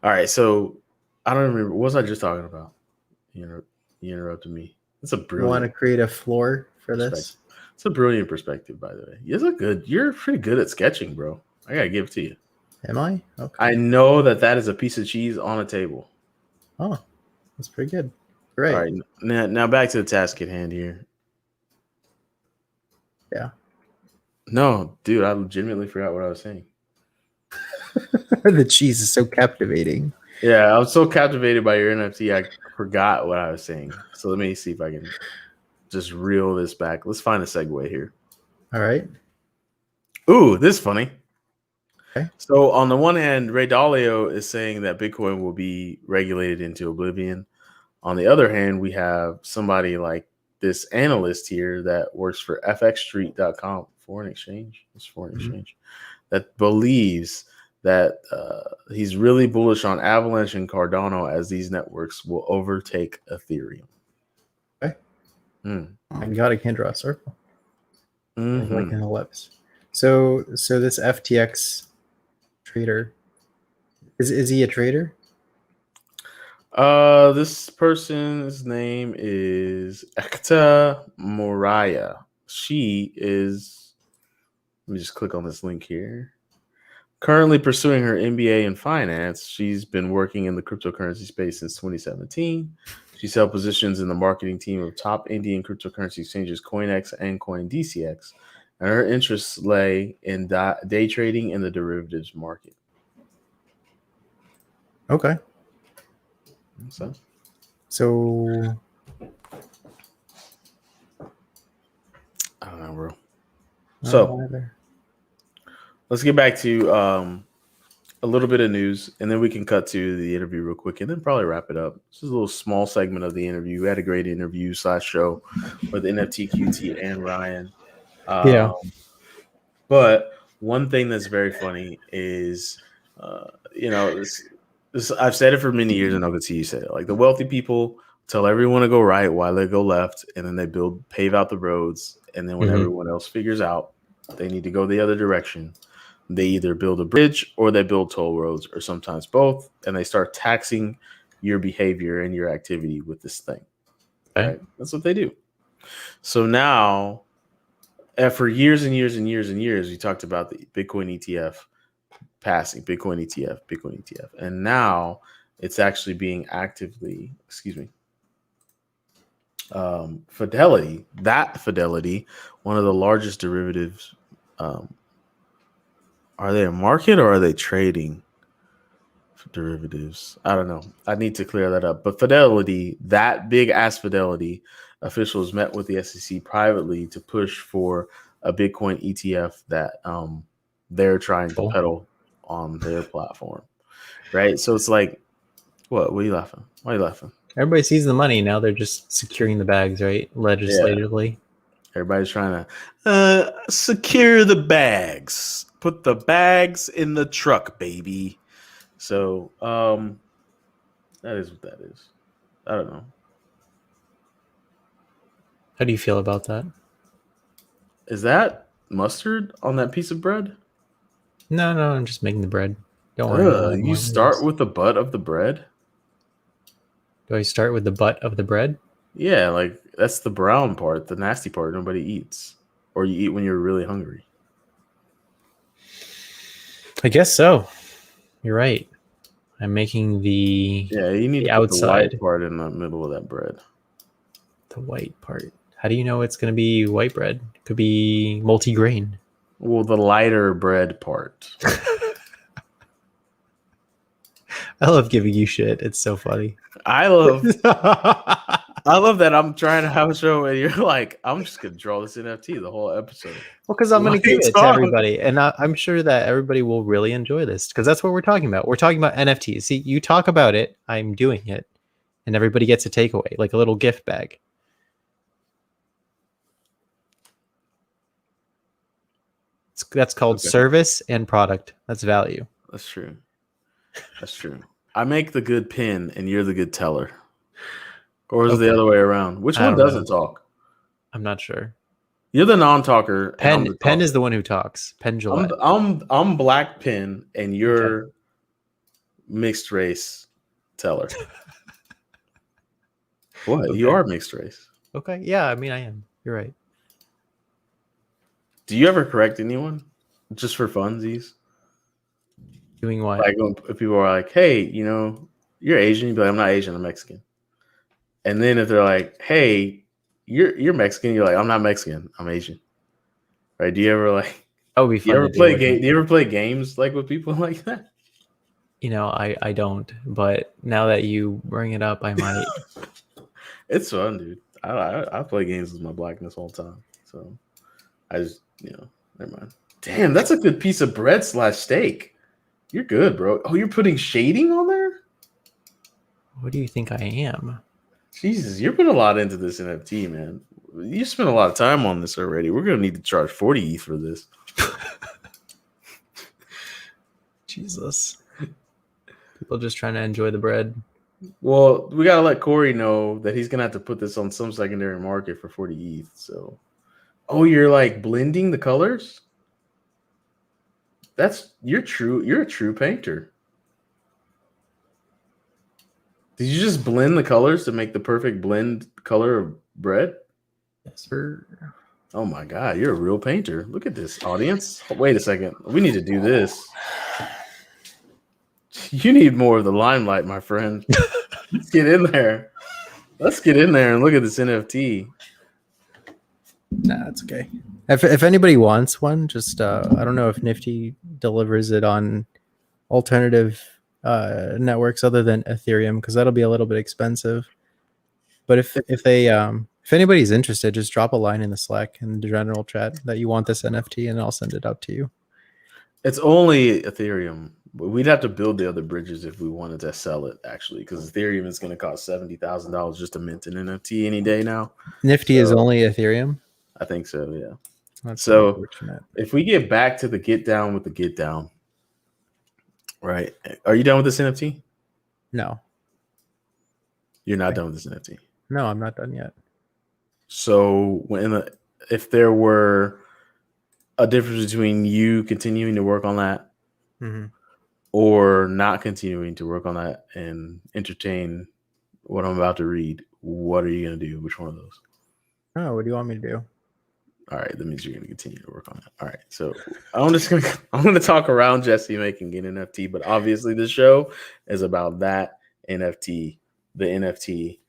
All right, so I don't remember. What was I just talking about? You interrupted me. It's a brilliant. You want to create a floor for this? It's a brilliant perspective, by the way. You're pretty good at sketching, bro. I gotta give it to you. Am I? Okay. I know that is a piece of cheese on a table. Oh, that's pretty good. Great. All right, now back to the task at hand here. Yeah. No, dude, I legitimately forgot what I was saying. The cheese is so captivating. Yeah, I was so captivated by your NFT, I forgot what I was saying. So let me see if I can just reel this back. Let's find a segue here. All right. Ooh, this is funny. Okay. So on the one hand, Ray Dalio is saying that Bitcoin will be regulated into oblivion. On the other hand, we have somebody like this analyst here that works for fxstreet.com, foreign exchange, that believes that he's really bullish on Avalanche and Cardano as these networks will overtake Ethereum. Okay. My God, I can't draw a circle. Mm-hmm. Like an ellipse. So this FTX trader, is he a trader? This person's name is Ekta Moraya. She is, let me just click on this link here. Currently pursuing her MBA in finance. She's been working in the cryptocurrency space since 2017. She's held positions in the marketing team of top Indian cryptocurrency exchanges CoinEx and CoinDCX. And her interests lay in day trading in the derivatives market. Okay. So I don't know, bro. So let's get back to a little bit of news, and then we can cut to the interview real quick, and then probably wrap it up. This is a little small segment of the interview. We had a great interview / show with NFT QT and Ryan. Yeah. But one thing that's very funny is, this, I've said it for many years, and I'll continue to say it. Like the wealthy people tell everyone to go right while they go left, and then they pave out the roads. And then when everyone else figures out they need to go the other direction, they either build a bridge or they build toll roads, or sometimes both, and they start taxing your behavior and your activity with this thing. Okay. Right? That's what they do. So now, for years and years and years and years, we talked about the Bitcoin ETF passing, Bitcoin ETF. And now it's actually being actively, Fidelity, one of the largest derivatives. Are they a market or are they trading derivatives? I don't know. I need to clear that up. But Fidelity, that big ass Fidelity, officials met with the SEC privately to push for a Bitcoin ETF that they're trying to peddle on their platform, right? So it's like, what are you laughing? Why are you laughing? Everybody sees the money now. They're just securing the bags, right? Legislatively. Everybody's trying to secure the bags. Put the bags in the truck, baby. So, that is what that is. I don't know. How do you feel about that? Is that mustard on that piece of bread? No, I'm just making the bread. Don't worry. I'll have more You of start these. with the butt of the bread? Do I start with the butt of the bread? Yeah, like that's the brown part, the nasty part nobody eats. Or you eat when you're really hungry. I guess so. You're right. I'm making the Yeah, you need the to put the outside, white part in the middle of that bread. the white part. How do you know it's going to be white bread? It could be multi-grain. Well, the lighter bread part. I love giving you shit. It's so funny. I love that I'm trying to have a show and you're like, I'm just gonna draw this NFT the whole episode. Well, because I'm going to give Lights it to on. everybody, and I'm sure that everybody will really enjoy this because that's what we're talking about. We're talking about NFTs. See, you talk about it, I'm doing it, and everybody gets a takeaway, like a little gift bag. That's called Okay. service and product. That's value. That's true. That's true. I make the good pin and you're the good teller. Or is it the Okay. other way around? Which I one don't doesn't talk? I'm not sure. You're the non-talker. and I'm Penn the Penn talker. is the one who talks. Penn Gillette. I'm black pin and you're mixed race teller. What? You Okay. are mixed race. Okay. Yeah, I mean I am. You're right. Do you ever correct anyone? Just for funsies? Doing what? Like when people are like, hey, you're Asian, you'd be like, I'm not Asian, I'm Mexican. And then if they're like, hey, you're Mexican, you're like, I'm not Mexican, I'm Asian. Right? Do you ever like That would be do you fun. ever play game? Do you ever play games like with people like that? I don't, but now that you bring it up, I might. It's fun, dude. I play games with my blackness all the time. So I just, never mind. Damn, that's a good piece of bread / steak. You're good, bro. Oh, you're putting shading on there? What do you think I am? Jesus, you're putting a lot into this NFT, man. You spent a lot of time on this already. We're gonna need to charge 40 ETH for this. Jesus. People just trying to enjoy the bread. Well, we gotta let Corey know that he's gonna have to put this on some secondary market for 40 ETH. So, oh, you're like blending the colors? You're a true painter. Did you just blend the colors to make the perfect blend color of bread? Yes, sir. Oh my god, you're a real painter. Look at this, audience. Wait a second. We need to do this. You need more of the limelight, my friend. Let's get in there. Let's get in there and look at this NFT. Nah, it's okay. If anybody wants one, just I don't know if Nifty delivers it on alternative networks other than Ethereum because that'll be a little bit expensive. But if anybody's interested, just drop a line in the Slack in the general chat that you want this NFT, and I'll send it out to you. It's only Ethereum. We'd have to build the other bridges if we wanted to sell it, actually, because Ethereum is going to cost $70,000 just to mint an NFT any day now. Nifty is only Ethereum. I think so, yeah. That's So unfortunate. if we get back to the get down with the get down, right? Are you done with this NFT? No, You're not done with this NFT. no, I'm not done yet. So if there were a difference between you continuing to work on that Mm-hmm. or not continuing to work on that and entertain what I'm about to read, what are you going to do? Which one of those? Oh, what do you want me to do? All right, that means you're going to continue to work on it. All right, so I'm going to talk around Jessie making an NFT, but obviously the show is about that NFT, the NFT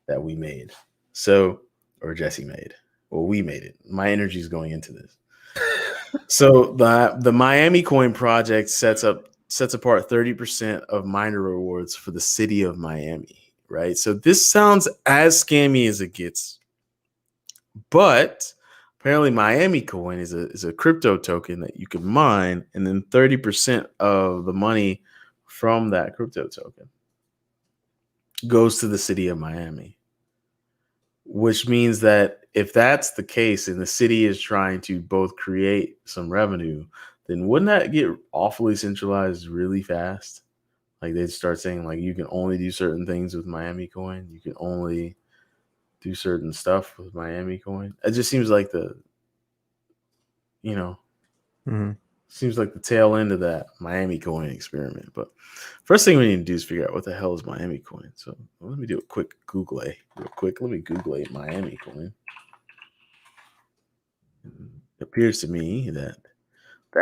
that we made. So, or Jessie made. Well, we made it. My energy is going into this. So the Miami Coin project sets apart 30% of miner rewards for the city of Miami, right? So this sounds as scammy as it gets, but apparently Miami Coin is a crypto token that you can mine, and then 30% of the money from that crypto token goes to the city of Miami. which means that if that's the case and the city is trying to both create some revenue, then wouldn't that get awfully centralized really fast? Like they'd start saying like you can only do certain things with Miami coin. You can only do certain stuff with Miami coin. It just seems like seems like the tail end of that Miami coin experiment. But first thing we need to do is figure out what the hell is Miami coin. So let me do a quick Google real quick. Let me Google Miami coin. It appears to me that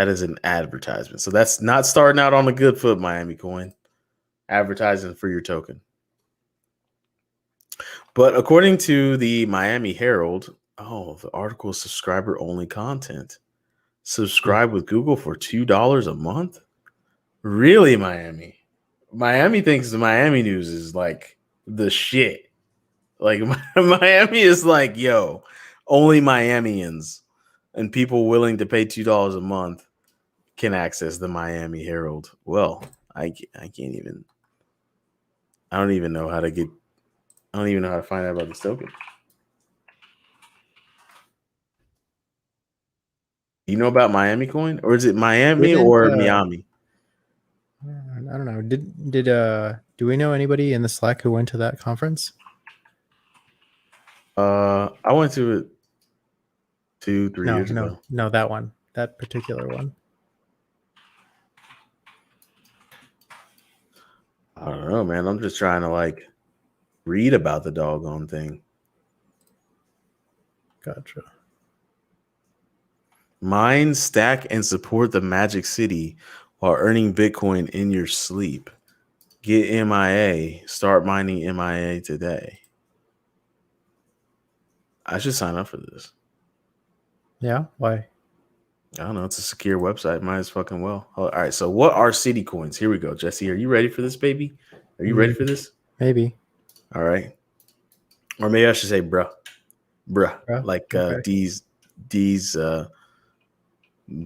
is an advertisement. So that's not starting out on a good foot, Miami coin. Advertising for your token. But according to the Miami Herald, the article is subscriber only content. Subscribe with Google for $2 a month? Really, Miami? Miami thinks the Miami news is like the shit. Like Miami is like, yo, only Miamians and people willing to pay $2 a month can access the Miami Herald. Well, I can't even. I don't even know how to find out about this token. You know about Miami coin, or is it Miami or Miami? I don't know. Do we know anybody in the Slack who went to that conference? I went to it 2-3 years ago. No, that particular one. I don't know, man. I'm just trying to like read about the doggone thing. Gotcha. Mine, stack, and support the Magic City while earning Bitcoin in your sleep. Get MIA. Start mining MIA today. I should sign up for this. Yeah? Why? I don't know. It's a secure website. Might as fucking well. All right. So what are city coins? Here we go. Jessie, are you ready for this, baby? Are you ready for this? Maybe. All right. Or maybe I should say bruh. Like okay.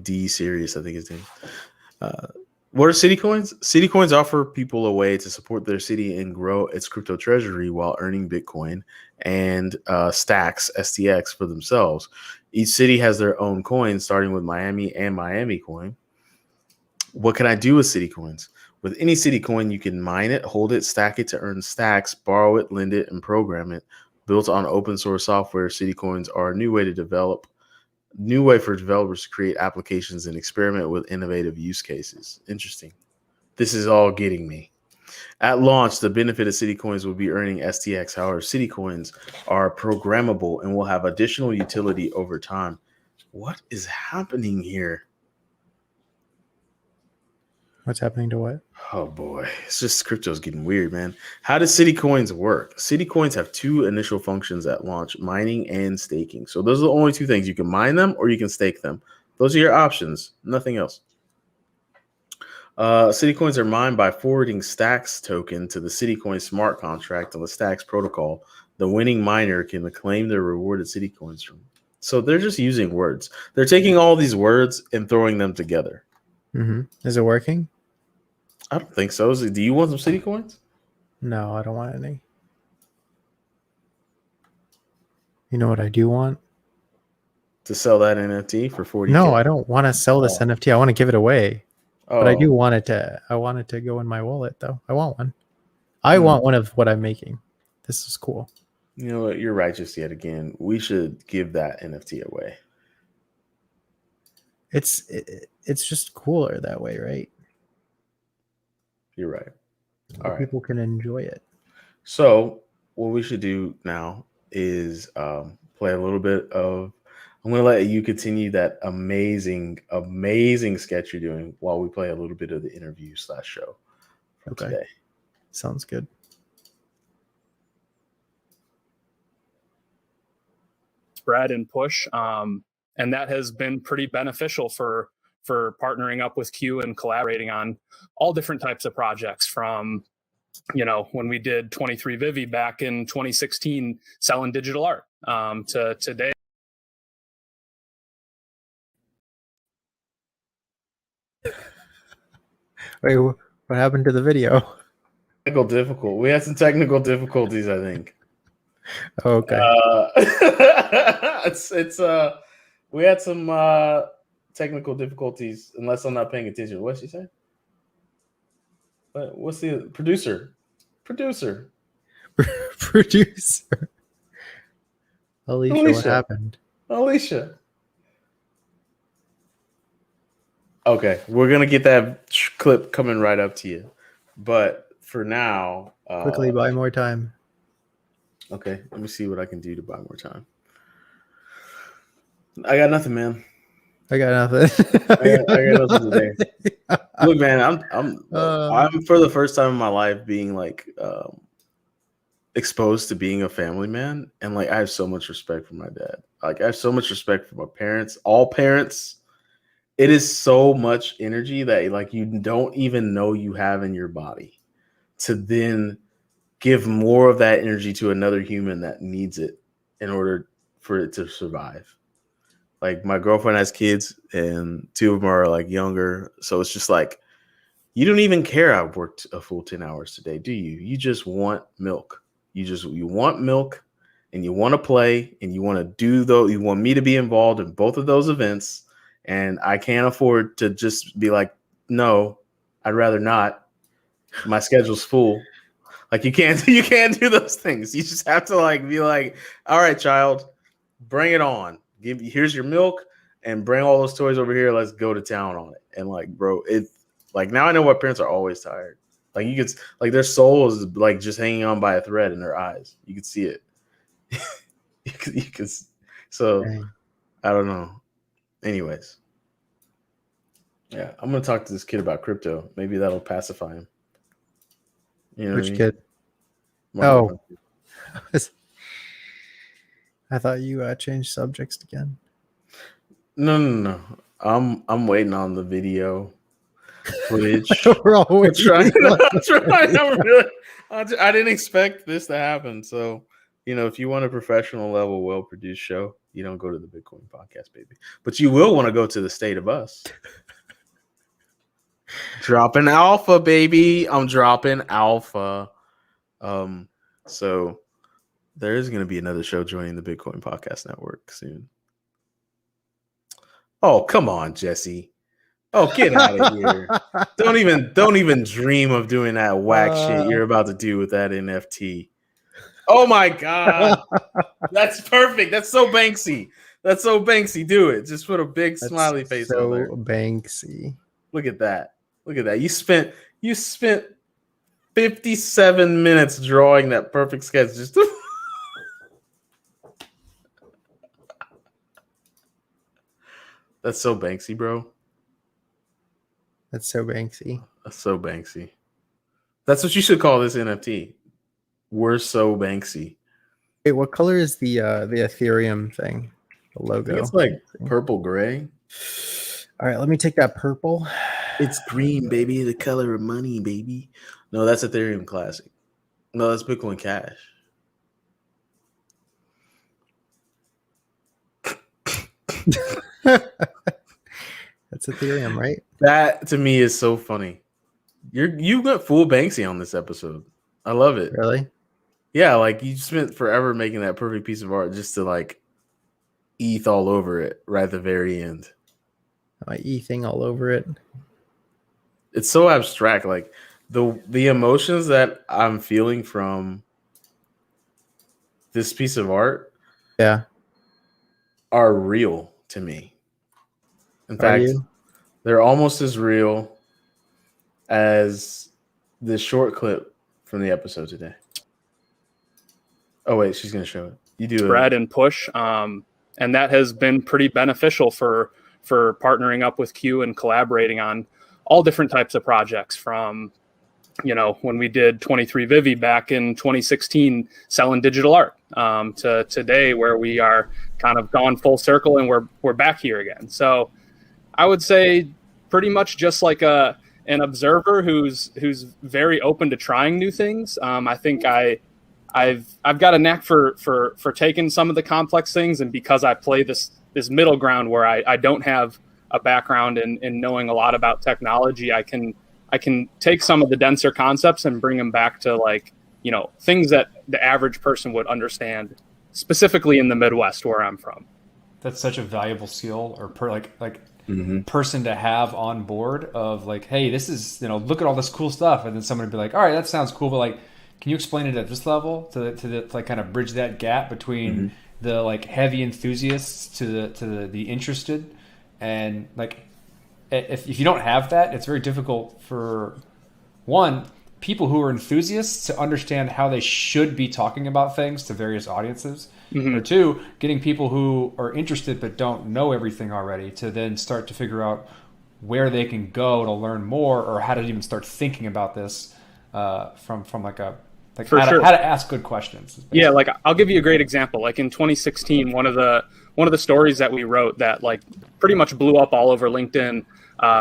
D Serious, I think his name. What are city coins? City coins offer people a way to support their city and grow its crypto treasury while earning Bitcoin and stacks STX for themselves. Each city has their own coin, starting with Miami and Miami coin. What can I do with city coins? With any city coin, you can mine it, hold it, stack it to earn stacks, borrow it, lend it, and program it. Built on open source software, city coins are a new way for developers to create applications and experiment with innovative use cases. Interesting. This is all getting me. At launch, the benefit of city coins will be earning STX. However, city coins are programmable and will have additional utility over time. What is happening here? What's happening to what? Oh boy, it's just crypto's getting weird, man. How does city coins work? City coins have two initial functions at launch: mining and staking. So those are the only two things. You can mine them or you can stake them. Those are your options, nothing else. City coins are mined by forwarding Stacks token to the City Coin smart contract on the Stacks protocol. The winning miner can claim their rewarded city coins from. So they're just using words. They're taking all these words and throwing them together. Mm-hmm. Is it working? I don't think so. Do you want some city coins? No, I don't want any. You know what I do want? To sell that NFT for 40K? No, I don't want to sell this NFT. I want to give it away. Oh. But I do want it to. I want it to go in my wallet, though. I want one. I want one of what I'm making. This is cool. You know what? You're righteous yet again. We should give that NFT away. It's just cooler that way, right? You're right. All right. People can enjoy it. So what we should do now is play a little bit of. I'm going to let you continue that amazing sketch you're doing while we play a little bit of the interview / show from today. Sounds good. Spread and push, and that has been pretty beneficial for partnering up with Q and collaborating on all different types of projects. From when we did 23 Vivi back in 2016, selling digital art, to today. Wait, what happened to the video? We had some technical difficulties, I think. Okay. It's we had some technical difficulties. Unless I'm not paying attention. What'd she say? What's the producer? Producer. Producer. Alicia, what Alicia. happened? Alicia. Okay, we're gonna get that clip coming right up to you, but for now, Quickly buy more time. Okay, let me see what I can do to buy more time. I got nothing, man. I got nothing. I got nothing today. Look, man, I'm for the first time in my life being like exposed to being a family man, and like I have so much respect for my dad. Like I have so much respect for my parents, all parents. It is so much energy that like you don't even know you have in your body to then give more of that energy to another human that needs it in order for it to survive. Like my girlfriend has kids and 2 of them are like younger. So it's just like, you don't even care I worked a full 10 hours today, do you? You just want milk. You want milk and you want to play and you want to do those. You want me to be involved in both of those events. And I can't afford to just be like, no, I'd rather not. My schedule's full. Like you can't do those things. You just have to like be like, all right, child, bring it on. Here's your milk and bring all those toys over here. Let's go to town on it. And like, bro, it like now I know why parents are always tired. Like you could like their soul is like just hanging on by a thread in their eyes. You can see it. you can so Dang. I don't know. Anyways. Yeah, I'm gonna talk to this kid about crypto. Maybe that'll pacify him. You know Which what I mean? kid? My Oh. girlfriend. I thought you changed subjects again. No. I'm waiting on the video footage. We're all I'm waiting. trying. I didn't expect this to happen. So, you know, if you want a professional level, well-produced show, you don't go to the Bitcoin podcast, baby. But you will want to go to the State of Us. Dropping alpha, baby. I'm dropping alpha. So there is going to be another show joining the Bitcoin Podcast Network soon. Oh, come on, Jessie. Oh, get out of here. Don't even dream of doing that whack shit you're about to do with that NFT. Oh my God. That's perfect. That's so Banksy. That's so Banksy. Do it. Just put a big smiley face on there. Banksy. Look at that. Look at that. You spent 57 minutes drawing that perfect sketch. Just That's so Banksy, bro. That's so Banksy. That's so Banksy. That's what you should call this NFT. We're so Banksy. Wait, what color is the Ethereum thing? The I logo. think it's like purple gray. All right, let me take that purple. It's green, baby. The color of money, baby. No, that's Ethereum Classic. No, that's Bitcoin Cash. That's Ethereum, right? That to me is so funny. You went full Banksy on this episode. I love it. Really? Yeah, like you spent forever making that perfect piece of art just to like ETH all over it right at the very end. My E thing all over it. It's so abstract. Like the emotions that I'm feeling from this piece of art, Yeah. are real to me. In Are fact, you? they're almost as real as this short clip from the episode today. Oh wait, she's gonna show it. You do it. Spread and push, and that has been pretty beneficial for partnering up with Q and collaborating on all different types of projects. From, you know, when we did 23 Vivi back in 2016 selling digital art, to today where we are kind of gone full circle and we're back here again. So I would say pretty much just like an observer who's very open to trying new things. I think I've got a knack for taking some of the complex things, and because I play this middle ground where I don't have a background in knowing a lot about technology, I can take some of the denser concepts and bring them back to, like, things that the average person would understand, specifically in the Midwest where I'm from. That's such a valuable skill or Mm-hmm. person to have on board of like, hey, this is, look at all this cool stuff. And then someone would be like, all right, that sounds cool, but like, can you explain it at this level to like kind of bridge that gap between the like heavy enthusiasts to the interested? And like, if you don't have that, it's very difficult for people who are enthusiasts to understand how they should be talking about things to various audiences. Or two, getting people who are interested but don't know everything already to then start to figure out where they can go to learn more, or how to even start thinking about this from like how to ask good questions. Yeah, like I'll give you a great example. Like in 2016, one of the stories that we wrote that like pretty much blew up all over LinkedIn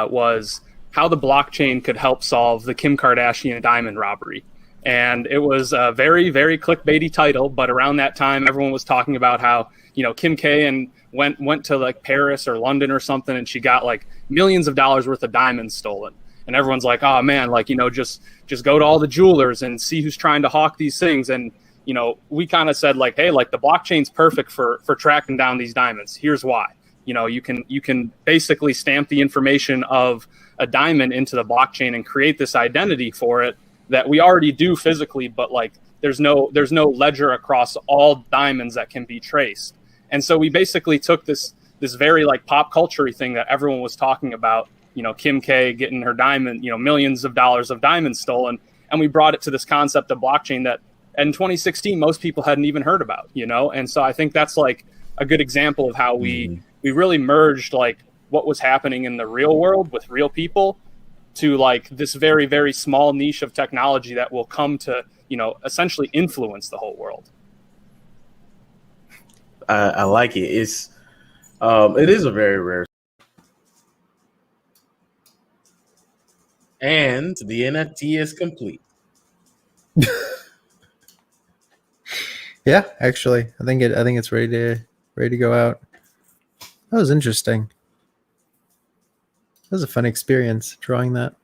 was how the blockchain could help solve the Kim Kardashian diamond robbery. And it was a very, very clickbaity title, but around that time, everyone was talking about how, Kim K went to like Paris or London or something, and she got like millions of dollars worth of diamonds stolen. And everyone's like, oh man, like, just go to all the jewelers and see who's trying to hawk these things. And, we kind of said like, hey, like the blockchain's perfect for tracking down these diamonds. Here's why. You can basically stamp the information of a diamond into the blockchain and create this identity for it that we already do physically, but like there's no ledger across all diamonds that can be traced. And so we basically took this very like pop culture thing that everyone was talking about, Kim K getting her diamond, millions of dollars of diamonds stolen, and we brought it to this concept of blockchain that in 2016 most people hadn't even heard about, And so I think that's like a good example of how we really merged like what was happening in the real world with real people to like this very, very small niche of technology that will come to, essentially influence the whole world. I like it. It is a very rare. And the NFT is complete. Yeah, actually, I think it's ready to go out. That was interesting. That was a fun experience drawing that.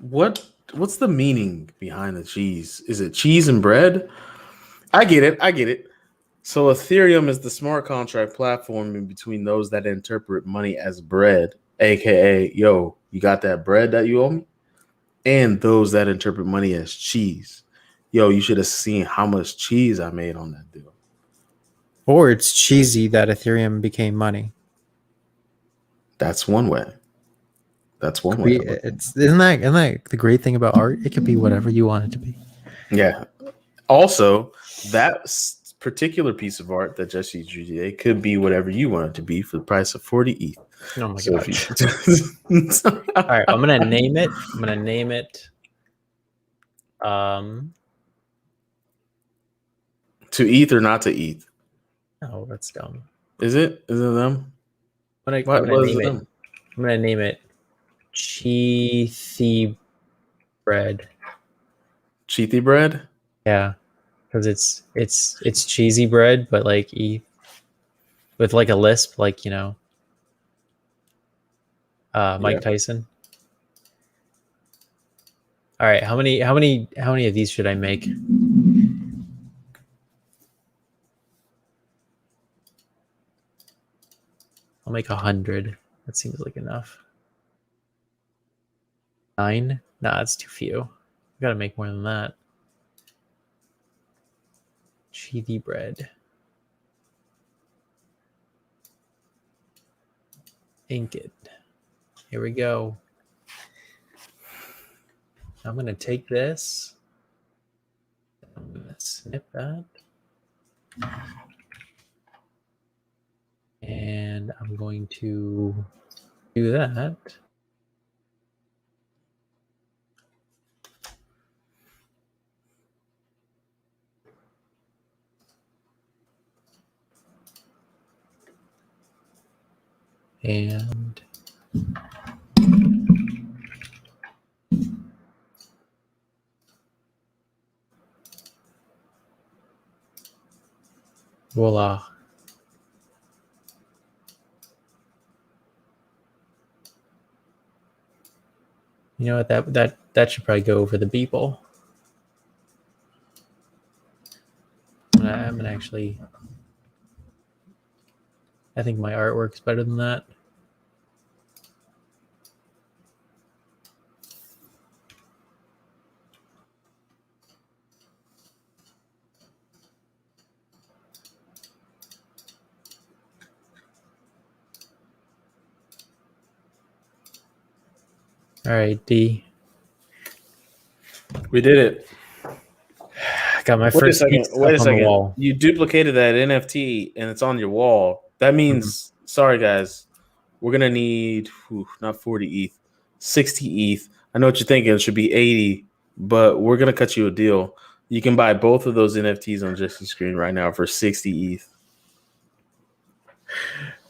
What's the meaning behind the cheese? Is it cheese and bread? I get it. So Ethereum is the smart contract platform in between those that interpret money as bread, aka, yo, you got that bread that you owe me? And those that interpret money as cheese. Yo, you should have seen how much cheese I made on that deal. Or it's cheesy that Ethereum became money. That's one way. Isn't that the great thing about art? It could be whatever you want it to be. Yeah. Also, that particular piece of art that Jessie drew today could be whatever you want it to be for the price of 40 ETH. Oh my So gosh. All right, I'm gonna name it. To ETH or not to ETH? Oh, that's dumb. Is it them? I'm What gonna is name it. them? I'm gonna name it Cheethy Bread. Cheethy bread? Yeah, because it's cheesy bread, but like with like a lisp, like Mike Yeah. Tyson. All right, how many of these should I make? I'll make 100. That seems like enough. 9? Nah, that's too few. I gotta make more than that. Cheesy bread. Ink it. Here we go. I'm gonna take this. I'm gonna snip that. And I'm going to do that. And voila. You know what? That should probably go over the Beeple. I'm gonna actually. I think my artwork's better than that. All right, D. We did it. I got my Wait a first second. piece Wait a up on the second. wall. You duplicated that NFT and it's on your wall. That means, sorry guys, we're gonna need not 40 ETH, 60 ETH. I know what you're thinking. It should be 80, but we're gonna cut you a deal. You can buy both of those NFTs on Jessie's screen right now for 60 ETH.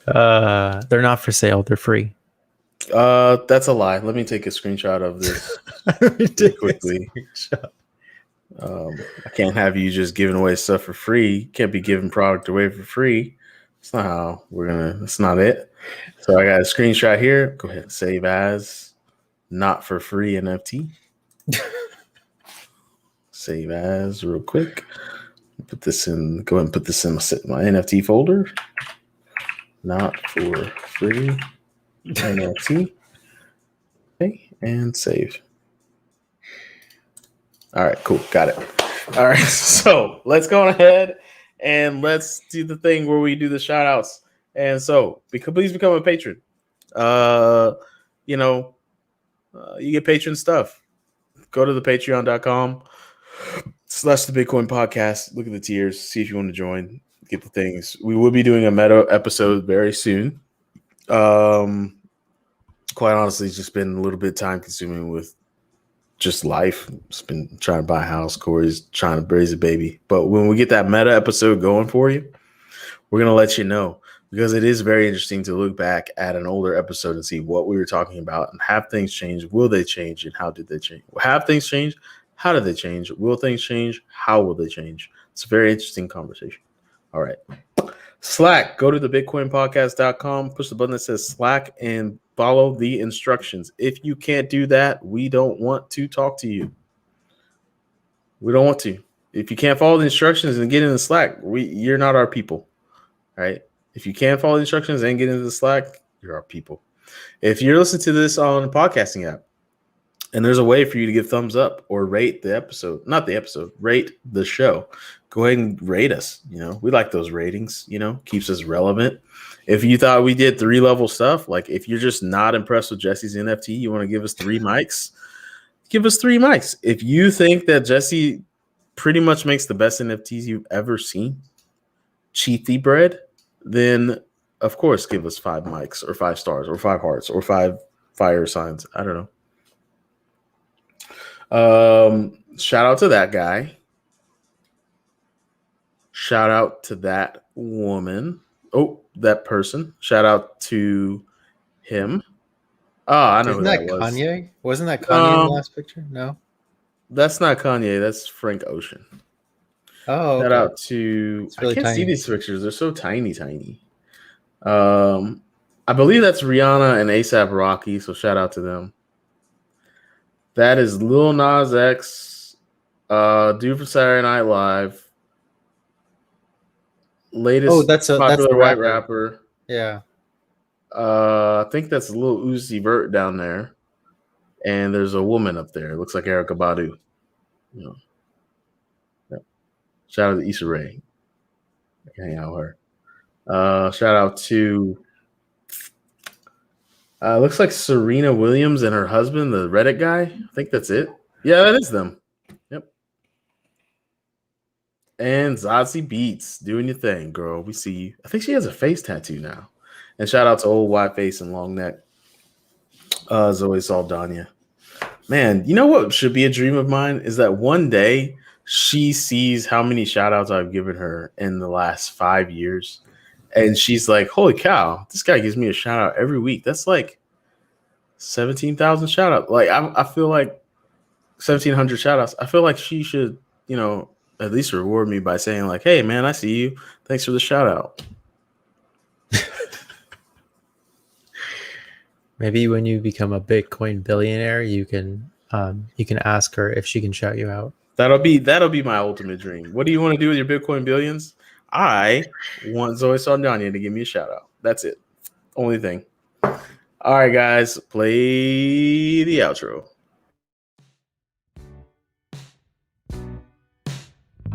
They're not for sale. They're free. That's a lie. Let me take a screenshot of this really quickly. I can't have you just giving away stuff for free. You can't be giving product away for free. That's not how we're gonna. That's not it. So I got a screenshot here. Go ahead and save as not for free NFT. Save as real quick. Put this in. Go ahead and put this in my NFT folder. Not for free NFT. Okay, and save. All right, cool. Got it. All right, so let's go ahead and let's do the thing where we do the shout outs. And so please become a patron. You get patron stuff. Go to the patreon.com/the Bitcoin podcast. Look at the tiers. See if you want to join. Get the things. We will be doing a meta episode very soon. Quite honestly, it's just been a little bit time consuming with just life. Just been trying to buy a house. Corey's trying to raise a baby. But when we get that meta episode going for you, we're going to let you know, because it is very interesting to look back at an older episode and see what we were talking about and have things change. Will they change? And how did they change? Have things change? How did they change? Will things change? How will they change? It's a very interesting conversation. All right. Slack, go to the bitcoinpodcast.com, push the button that says Slack and follow the instructions. If you can't do that, we don't want to talk to you. We don't want to. If you can't follow the instructions and get in the Slack, you're not our people. All right. If you can't follow the instructions and get into the Slack, you're our people. If you're listening to this on a podcasting app and there's a way for you to give thumbs up or rate the episode, not the episode, rate the show, go ahead and rate us. We like those ratings, keeps us relevant. If you thought we did 3-level stuff, like if you're just not impressed with Jesse's NFT, you want to give us 3 mics, give us 3 mics. If you think that Jessie pretty much makes the best NFTs you've ever seen, cheathy bread, then of course give us 5 mics or 5 stars or 5 hearts or 5 fire signs. I don't know. Shout out to that guy. Shout out to that woman. Oh, that person. Shout out to him. Oh, I know who that was. Kanye? Wasn't that Kanye in the last picture? No. That's not Kanye. That's Frank Ocean. Oh, Shout out to. Really I can't tiny. see these pictures. They're so tiny. I believe that's Rihanna and ASAP Rocky. So shout out to them. That is Lil Nas X, dude from Saturday Night Live. Latest that's popular the white rapper. rapper. Yeah. I think that's Lil Uzi Vert down there. And there's a woman up there. It looks like Erykah Badu. Yeah. Shout out to Issa Rae. I can hang out with her. Shout out to looks like Serena Williams and her husband, the Reddit guy. I think that's it. Yeah, that is them. Yep. And Zazie Beats doing your thing, girl. We see you. I think she has a face tattoo now. And shout out to old white face and long neck. Zoe Saldana. Man, you know what should be a dream of mine is that one day she sees how many shout outs I've given her in the last 5 years. And she's like, holy cow, this guy gives me a shout out every week. That's like 17,000 shout outs. Like, I feel like 1,700 shout outs. I feel like she should, at least reward me by saying, like, hey, man, I see you. Thanks for the shout out. Maybe when you become a Bitcoin billionaire, you can ask her if she can shout you out. That'll be my ultimate dream. What do you want to do with your Bitcoin billions? I want Zoe Saldana to give me a shout out. That's it. Only thing. All right, guys, play the outro.